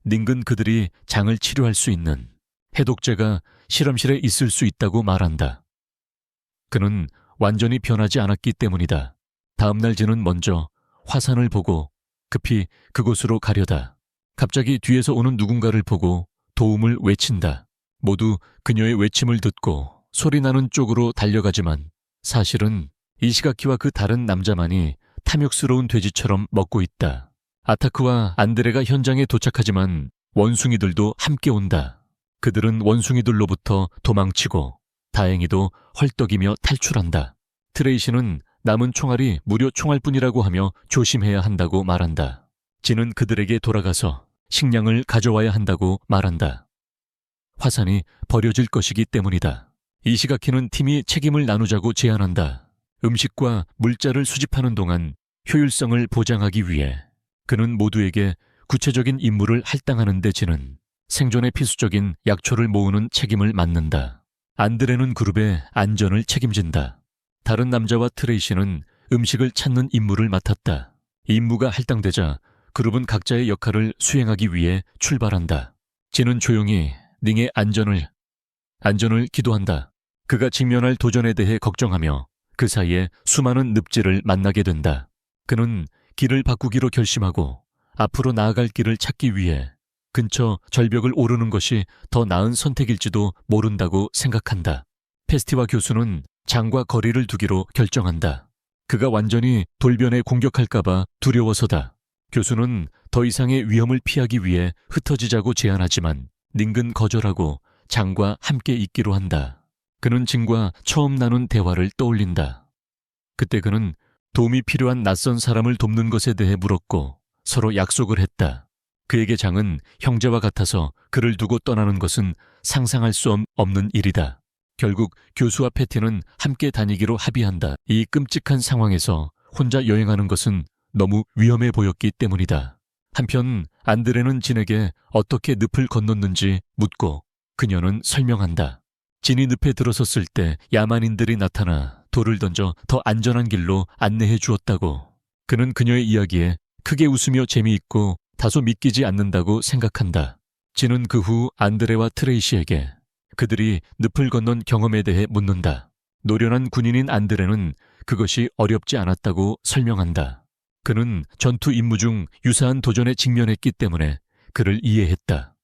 닝은 그들이 장을 치료할 수 있는 해독제가 실험실에 있을 수 있다고 말한다. 그는 완전히 변하지 않았기 때문이다. 다음날 진은 먼저 화산을 보고 급히 그곳으로 가려다. 갑자기 뒤에서 오는 누군가를 보고 도움을 외친다. 모두 그녀의 외침을 듣고 소리나는 쪽으로 달려가지만 사실은 이시가키와 그 다른 남자만이 탐욕스러운 돼지처럼 먹고 있다. 아타크와 안드레가 현장에 도착하지만 원숭이들도 함께 온다. 그들은 원숭이들로부터 도망치고 다행히도 헐떡이며 탈출한다. 트레이시는 남은 총알이 무려 총알뿐이라고 하며 조심해야 한다고 말한다. 진은 그들에게 돌아가서 식량을 가져와야 한다고 말한다. 화산이 버려질 것이기 때문이다. 이시가키는 팀이 책임을 나누자고 제안한다. 음식과 물자를 수집하는 동안 효율성을 보장하기 위해 그는 모두에게 구체적인 임무를 할당하는 데 진은 생존에 필수적인 약초를 모으는 책임을 맡는다. 안드레는 그룹의 안전을 책임진다. 다른 남자와 트레이시는 음식을 찾는 임무를 맡았다. 임무가 할당되자 그룹은 각자의 역할을 수행하기 위해 출발한다. 진은 조용히 닝의 안전을 기도한다. 그가 직면할 도전에 대해 걱정하며 그 사이에 수많은 늪지를 만나게 된다. 그는 길을 바꾸기로 결심하고 앞으로 나아갈 길을 찾기 위해 근처 절벽을 오르는 것이 더 나은 선택일지도 모른다고 생각한다. 페스티와 교수는 장과 거리를 두기로 결정한다. 그가 완전히 돌변에 공격할까봐 두려워서다. 교수는 더 이상의 위험을 피하기 위해 흩어지자고 제안하지만 닝은 거절하고 장과 함께 있기로 한다. 그는 진과 처음 나눈 대화를 떠올린다. 그때 그는 도움이 필요한 낯선 사람을 돕는 것에 대해 물었고 서로 약속을 했다. 그에게 장은 형제와 같아서 그를 두고 떠나는 것은 상상할 수 없는 일이다. 결국 교수와 패티는 함께 다니기로 합의한다. 이 끔찍한 상황에서 혼자 여행하는 것은 너무 위험해 보였기 때문이다. 한편 안드레는 진에게 어떻게 늪을 건넜는지 묻고 그녀는 설명한다. 진이 늪에 들어섰을 때 야만인들이 나타나 돌을 던져 더 안전한 길로 안내해 주었다고. 그는 그녀의 이야기에 크게 웃으며 재미있고 다소 믿기지 않는다고 생각한다. 진은 그 후 안드레와 트레이시에게 그들이 늪을 건넌 경험에 대해 묻는다. 노련한 군인인 안드레는 그것이 어렵지 않았다고 설명한다. 그는 전투 임무 중 유사한 도전에 직면했기 때문에 그를 이해했다.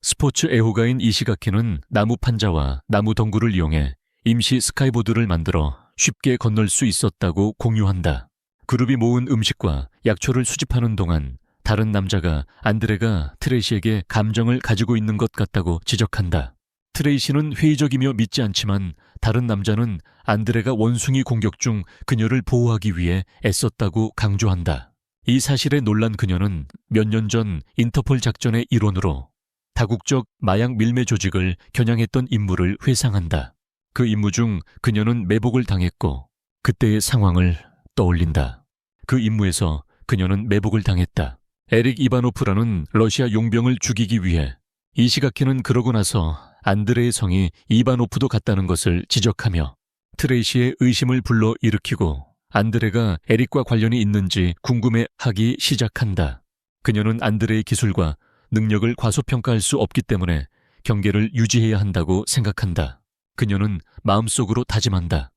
스포츠 애호가인 이시가키는 나무 판자와 나무 덩굴을 이용해 임시 스카이보드를 만들어 쉽게 건널 수 있었다고 공유한다. 그룹이 모은 음식과 약초를 수집하는 동안 다른 남자가 안드레가 트레이시에게 감정을 가지고 있는 것 같다고 지적한다. 트레이시는 회의적이며 믿지 않지만 다른 남자는 안드레가 원숭이 공격 중 그녀를 보호하기 위해 애썼다고 강조한다. 이 사실에 놀란 그녀는 몇 년 전 인터폴 작전의 일원으로 다국적 마약 밀매 조직을 겨냥했던 임무를 회상한다. 그 임무 중 그녀는 매복을 당했고 그때의 상황을 떠올린다. 그 임무에서 그녀는 매복을 당했다. 에릭 이바노프라는 러시아 용병을 죽이기 위해 이시가키는 그러고 나서 안드레의 성이 이바노프도 같다는 것을 지적하며 트레이시의 의심을 불러 일으키고 안드레가 에릭과 관련이 있는지 궁금해하기 시작한다. 그녀는 안드레의 기술과 능력을 과소평가할 수 없기 때문에 경계를 유지해야 한다고 생각한다. 그녀는 마음속으로 다짐한다.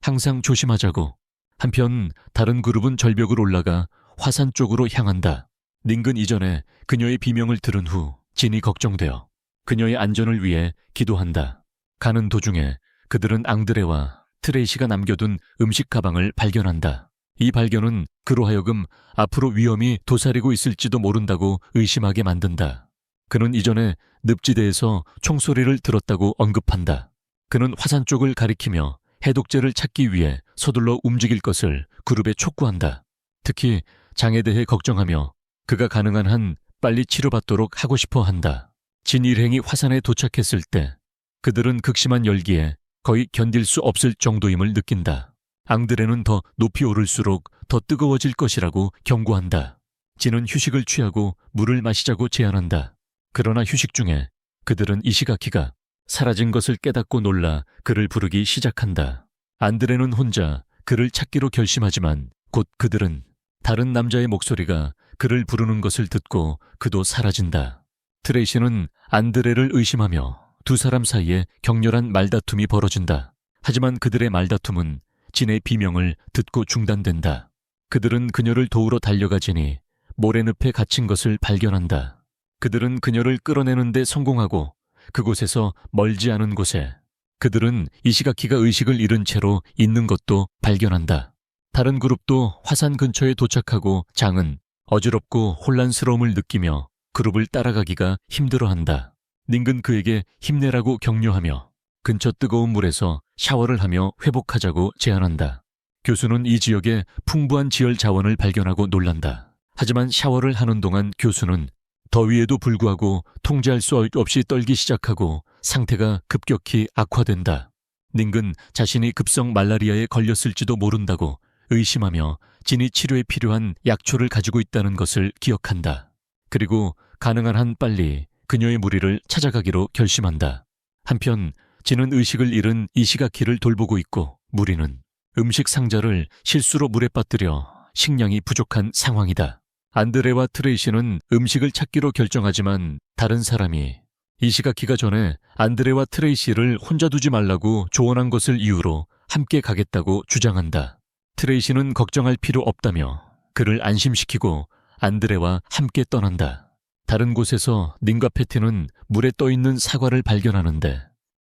항상 조심하자고. 한편 다른 그룹은 절벽을 올라가 화산 쪽으로 향한다. 닝은 이전에 그녀의 비명을 들은 후 진이 걱정되어 그녀의 안전을 위해 기도한다. 가는 도중에 그들은 앙드레와 트레이시가 남겨둔 음식 가방을 발견한다. 이 발견은 그로 하여금 앞으로 위험이 도사리고 있을지도 모른다고 의심하게 만든다. 그는 이전에 늪지대에서 총소리를 들었다고 언급한다. 그는 화산 쪽을 가리키며 해독제를 찾기 위해 서둘러 움직일 것을 그룹에 촉구한다. 특히 장에 대해 걱정하며 그가 가능한 한 빨리 치료받도록 하고 싶어 한다. 진 일행이 화산에 도착했을 때 그들은 극심한 열기에 거의 견딜 수 없을 정도임을 느낀다. 앙드레는 더 높이 오를수록 더 뜨거워질 것이라고 경고한다. 진은 휴식을 취하고 물을 마시자고 제안한다. 그러나 휴식 중에 그들은 이시가키가 사라진 것을 깨닫고 놀라 그를 부르기 시작한다. 안드레는 혼자 그를 찾기로 결심하지만 곧 그들은 다른 남자의 목소리가 그를 부르는 것을 듣고 그도 사라진다. 트레이시는 안드레를 의심하며 두 사람 사이에 격렬한 말다툼이 벌어진다. 하지만 그들의 말다툼은 진의 비명을 듣고 중단된다. 그들은 그녀를 도우러 달려가지니 모래늪에 갇힌 것을 발견한다. 그들은 그녀를 끌어내는 데 성공하고 그곳에서 멀지 않은 곳에 그들은 이시가키가 의식을 잃은 채로 있는 것도 발견한다. 다른 그룹도 화산 근처에 도착하고 장은 어지럽고 혼란스러움을 느끼며 그룹을 따라가기가 힘들어한다. 닝은 그에게 힘내라고 격려하며 근처 뜨거운 물에서 샤워를 하며 회복하자고 제안한다. 교수는 이 지역에 풍부한 지열 자원을 발견하고 놀란다. 하지만 샤워를 하는 동안 교수는 더위에도 불구하고 통제할 수 없이 떨기 시작하고 상태가 급격히 악화된다. 닝은 자신이 급성 말라리아에 걸렸을지도 모른다고 의심하며 진이 치료에 필요한 약초를 가지고 있다는 것을 기억한다. 그리고 가능한 한 빨리 그녀의 무리를 찾아가기로 결심한다. 한편 진은 의식을 잃은 이시가키를 돌보고 있고 무리는 음식 상자를 실수로 물에 빠뜨려 식량이 부족한 상황이다. 안드레와 트레이시는 음식을 찾기로 결정하지만 다른 사람이 이시가키가 전에 안드레와 트레이시를 혼자 두지 말라고 조언한 것을 이유로 함께 가겠다고 주장한다. 트레이시는 걱정할 필요 없다며 그를 안심시키고 안드레와 함께 떠난다. 다른 곳에서 닌과 패티는 물에 떠있는 사과를 발견하는데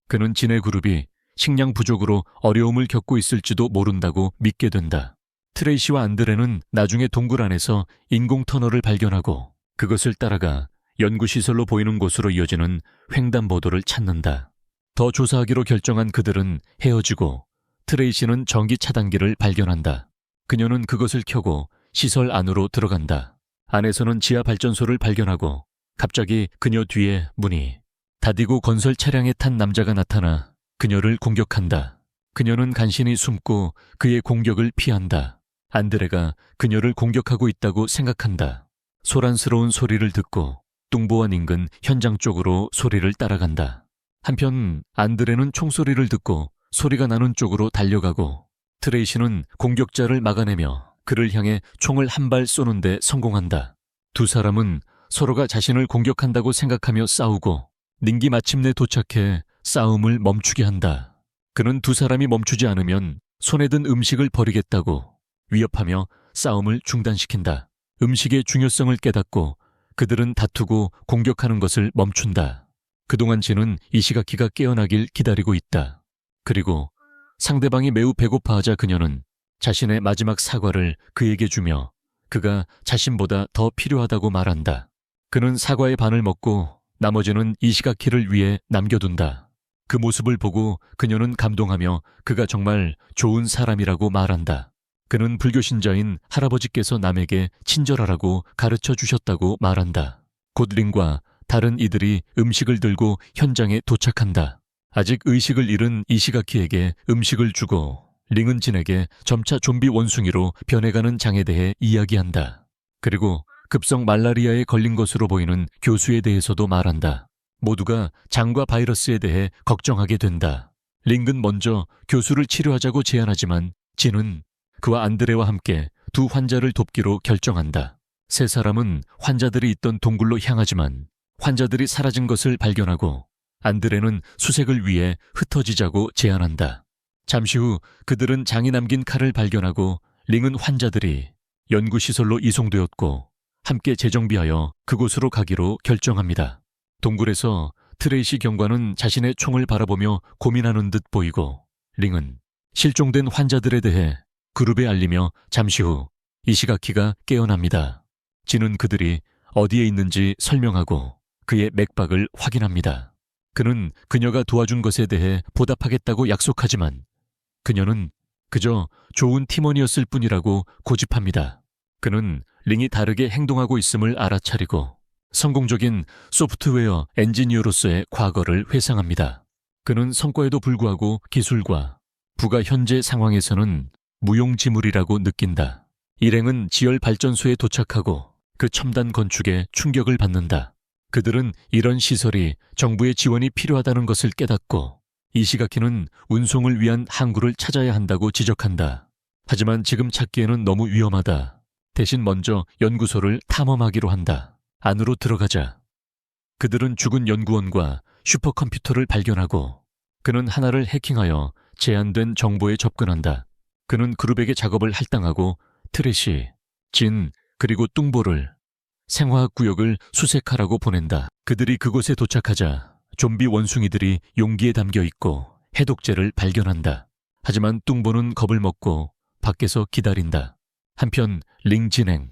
그는 진의 그룹이 식량 부족으로 어려움을 겪고 있을지도 모른다고 믿게 된다. 트레이시와 안드레는 나중에 동굴 안에서 인공 터널을 발견하고 그것을 따라가 연구시설로 보이는 곳으로 이어지는 횡단보도를 찾는다. 더 조사하기로 결정한 그들은 헤어지고 트레이시는 전기 차단기를 발견한다. 그녀는 그것을 켜고 시설 안으로 들어간다. 안에서는 지하 발전소를 발견하고 갑자기 그녀 뒤에 문이 닫히고 건설 차량에 탄 남자가 나타나 그녀를 공격한다. 그녀는 간신히 숨고 그의 공격을 피한다. 안드레가 그녀를 공격하고 있다고 생각한다. 소란스러운 소리를 듣고 뚱보와 닝은 현장 쪽으로 소리를 따라간다. 한편 안드레는 총소리를 듣고 소리가 나는 쪽으로 달려가고 트레이시는 공격자를 막아내며 그를 향해 총을 한 발 쏘는데 성공한다. 두 사람은 서로가 자신을 공격한다고 생각하며 싸우고 닝이 마침내 도착해 싸움을 멈추게 한다. 그는 두 사람이 멈추지 않으면 손에 든 음식을 버리겠다고 위협하며 싸움을 중단시킨다. 음식의 중요성을 깨닫고 그들은 다투고 공격하는 것을 멈춘다. 그동안 진은 이시가키가 깨어나길 기다리고 있다. 그리고 상대방이 매우 배고파하자 그녀는 자신의 마지막 사과를 그에게 주며 그가 자신보다 더 필요하다고 말한다. 그는 사과의 반을 먹고 나머지는 이시가키를 위해 남겨둔다. 그 모습을 보고 그녀는 감동하며 그가 정말 좋은 사람이라고 말한다. 그는 불교 신자인 할아버지께서 남에게 친절하라고 가르쳐 주셨다고 말한다. 곧 링과 다른 이들이 음식을 들고 현장에 도착한다. 아직 의식을 잃은 이시가키에게 음식을 주고 링은 진에게 점차 좀비 원숭이로 변해가는 장에 대해 이야기한다. 그리고 급성 말라리아에 걸린 것으로 보이는 교수에 대해서도 말한다. 모두가 장과 바이러스에 대해 걱정하게 된다. 링은 먼저 교수를 치료하자고 제안하지만 진은 그와 안드레와 함께 두 환자를 돕기로 결정한다. 세 사람은 환자들이 있던 동굴로 향하지만 환자들이 사라진 것을 발견하고 안드레는 수색을 위해 흩어지자고 제안한다. 잠시 후 그들은 장이 남긴 칼을 발견하고 링은 환자들이 연구시설로 이송되었고 함께 재정비하여 그곳으로 가기로 결정합니다. 동굴에서 트레이시 경관은 자신의 총을 바라보며 고민하는 듯 보이고 링은 실종된 환자들에 대해 그룹에 알리며 잠시 후 이시가키가 깨어납니다. 진은 그들이 어디에 있는지 설명하고 그의 맥박을 확인합니다. 그는 그녀가 도와준 것에 대해 보답하겠다고 약속하지만 그녀는 그저 좋은 팀원이었을 뿐이라고 고집합니다. 그는 링이 다르게 행동하고 있음을 알아차리고 성공적인 소프트웨어 엔지니어로서의 과거를 회상합니다. 그는 성과에도 불구하고 기술과 부가 현재 상황에서는 무용지물이라고 느낀다. 일행은 지열 발전소에 도착하고 그 첨단 건축에 충격을 받는다. 그들은 이런 시설이 정부의 지원이 필요하다는 것을 깨닫고 이시가키는 운송을 위한 항구를 찾아야 한다고 지적한다. 하지만 지금 찾기에는 너무 위험하다. 대신 먼저 연구소를 탐험하기로 한다. 안으로 들어가자 그들은 죽은 연구원과 슈퍼컴퓨터를 발견하고 그는 하나를 해킹하여 제한된 정보에 접근한다. 그는 그룹에게 작업을 할당하고 트레시, 진, 그리고 뚱보를 생화학 구역을 수색하라고 보낸다. 그들이 그곳에 도착하자 좀비 원숭이들이 용기에 담겨 있고 해독제를 발견한다. 하지만 뚱보는 겁을 먹고 밖에서 기다린다. 한편 링진행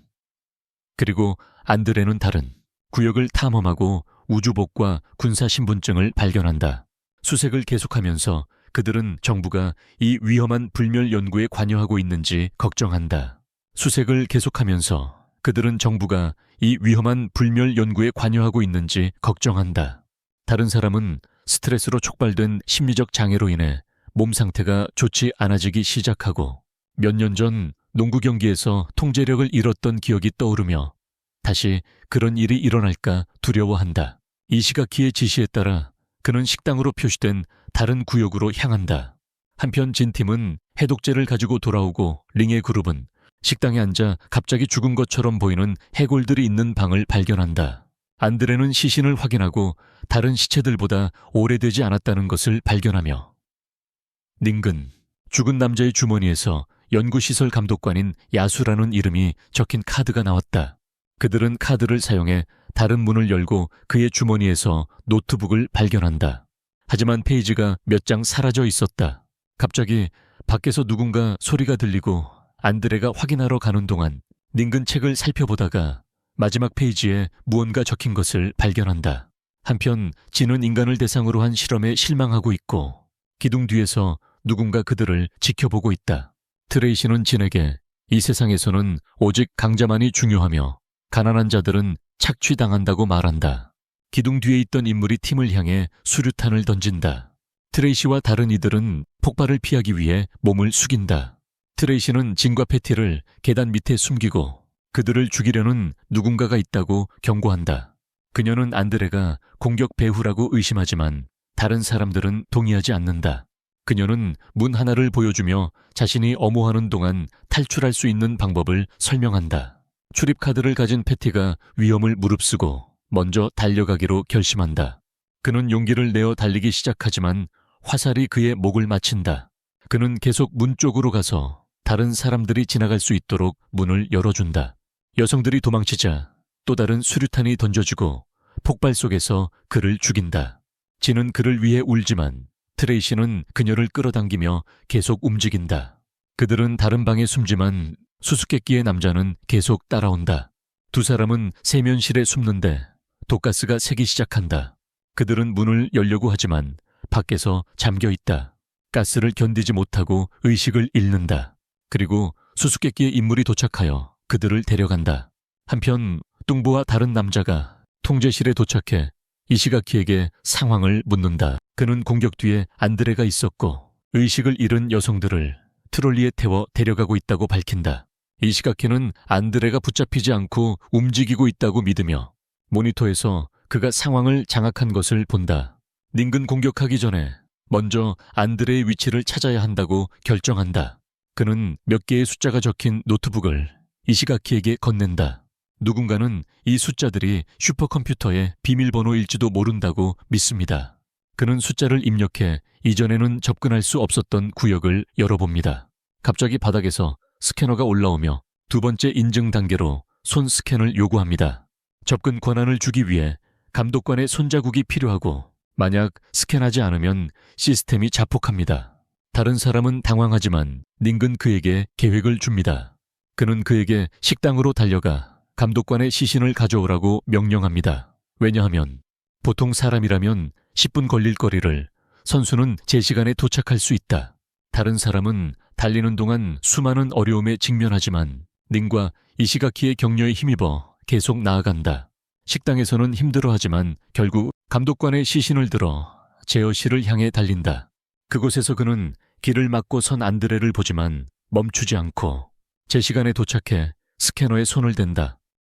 그리고 안드레는 다른 구역을 탐험하고 우주복과 군사신분증을 발견한다. 수색을 계속하면서 그들은 정부가 이 위험한 불멸 연구에 관여하고 있는지 걱정한다. 수색을 계속하면서 그들은 정부가 이 위험한 불멸 연구에 관여하고 있는지 걱정한다. 다른 사람은 스트레스로 촉발된 심리적 장애로 인해 몸 상태가 좋지 않아지기 시작하고 몇 년 전 농구 경기에서 통제력을 잃었던 기억이 떠오르며 다시 그런 일이 일어날까 두려워한다. 이시가키의 지시에 따라 그는 식당으로 표시된 다른 구역으로 향한다. 한편 진팀은 해독제를 가지고 돌아오고 링의 그룹은 식당에 앉아 갑자기 죽은 것처럼 보이는 해골들이 있는 방을 발견한다. 안드레는 시신을 확인하고 다른 시체들보다 오래되지 않았다는 것을 발견하며 닝은 죽은 남자의 주머니에서 연구시설 감독관인 야수라는 이름이 적힌 카드가 나왔다. 그들은 카드를 사용해 다른 문을 열고 그의 주머니에서 노트북을 발견한다. 하지만 페이지가 몇 장 사라져 있었다. 갑자기 밖에서 누군가 소리가 들리고 안드레가 확인하러 가는 동안 닝근 책을 살펴보다가 마지막 페이지에 무언가 적힌 것을 발견한다. 한편 진은 인간을 대상으로 한 실험에 실망하고 있고 기둥 뒤에서 누군가 그들을 지켜보고 있다. 트레이시는 진에게 이 세상에서는 오직 강자만이 중요하며 가난한 자들은 착취당한다고 말한다. 기둥 뒤에 있던 인물이 팀을 향해 수류탄을 던진다. 트레이시와 다른 이들은 폭발을 피하기 위해 몸을 숙인다. 트레이시는 진과 패티를 계단 밑에 숨기고 그들을 죽이려는 누군가가 있다고 경고한다. 그녀는 안드레가 공격 배후라고 의심하지만 다른 사람들은 동의하지 않는다. 그녀는 문 하나를 보여주며 자신이 엄호하는 동안 탈출할 수 있는 방법을 설명한다. 출입카드를 가진 패티가 위험을 무릅쓰고 먼저 달려가기로 결심한다. 그는 용기를 내어 달리기 시작하지만 화살이 그의 목을 맞춘다. 그는 계속 문 쪽으로 가서 다른 사람들이 지나갈 수 있도록 문을 열어준다. 여성들이 도망치자 또 다른 수류탄이 던져지고 폭발 속에서 그를 죽인다. 진은 그를 위해 울지만 트레이시는 그녀를 끌어당기며 계속 움직인다. 그들은 다른 방에 숨지만 수수께끼의 남자는 계속 따라온다. 두 사람은 세면실에 숨는데 독가스가 새기 시작한다. 그들은 문을 열려고 하지만 밖에서 잠겨 있다. 가스를 견디지 못하고 의식을 잃는다. 그리고 수수께끼의 인물이 도착하여 그들을 데려간다. 한편 뚱보와 다른 남자가 통제실에 도착해 이시가키에게 상황을 묻는다. 그는 공격 뒤에 안드레가 있었고 의식을 잃은 여성들을 트롤리에 태워 데려가고 있다고 밝힌다. 이시가키는 안드레가 붙잡히지 않고 움직이고 있다고 믿으며 모니터에서 그가 상황을 장악한 것을 본다. 닝근 공격하기 전에 먼저 안드레의 위치를 찾아야 한다고 결정한다. 그는 몇 개의 숫자가 적힌 노트북을 이시가키에게 건넨다. 누군가는 이 숫자들이 슈퍼컴퓨터의 비밀번호일지도 모른다고 믿습니다. 그는 숫자를 입력해 이전에는 접근할 수 없었던 구역을 열어봅니다. 갑자기 바닥에서 스캐너가 올라오며 두 번째 인증 단계로 손 스캔을 요구합니다. 접근 권한을 주기 위해 감독관의 손자국이 필요하고 만약 스캔하지 않으면 시스템이 자폭합니다. 다른 사람은 당황하지만 닝근 그에게 계획을 줍니다. 그는 그에게 식당으로 달려가 감독관의 시신을 가져오라고 명령합니다. 왜냐하면 보통 사람이라면 10분 걸릴 거리를 선수는 제 시간에 도착할 수 있다. 다른 사람은 달리는 동안 수많은 어려움에 직면하지만 닝과 이시가키의 격려에 힘입어 계속 나아간다. 식당에서는 힘들어하지만 결국 감독관의 시신을 들어 제어실을 향해 달린다. 그곳에서 그는 길을 막고 선 안드레를 보지만 멈추지 않고 제 시간에 도착해 스캐너에 손을 댄다.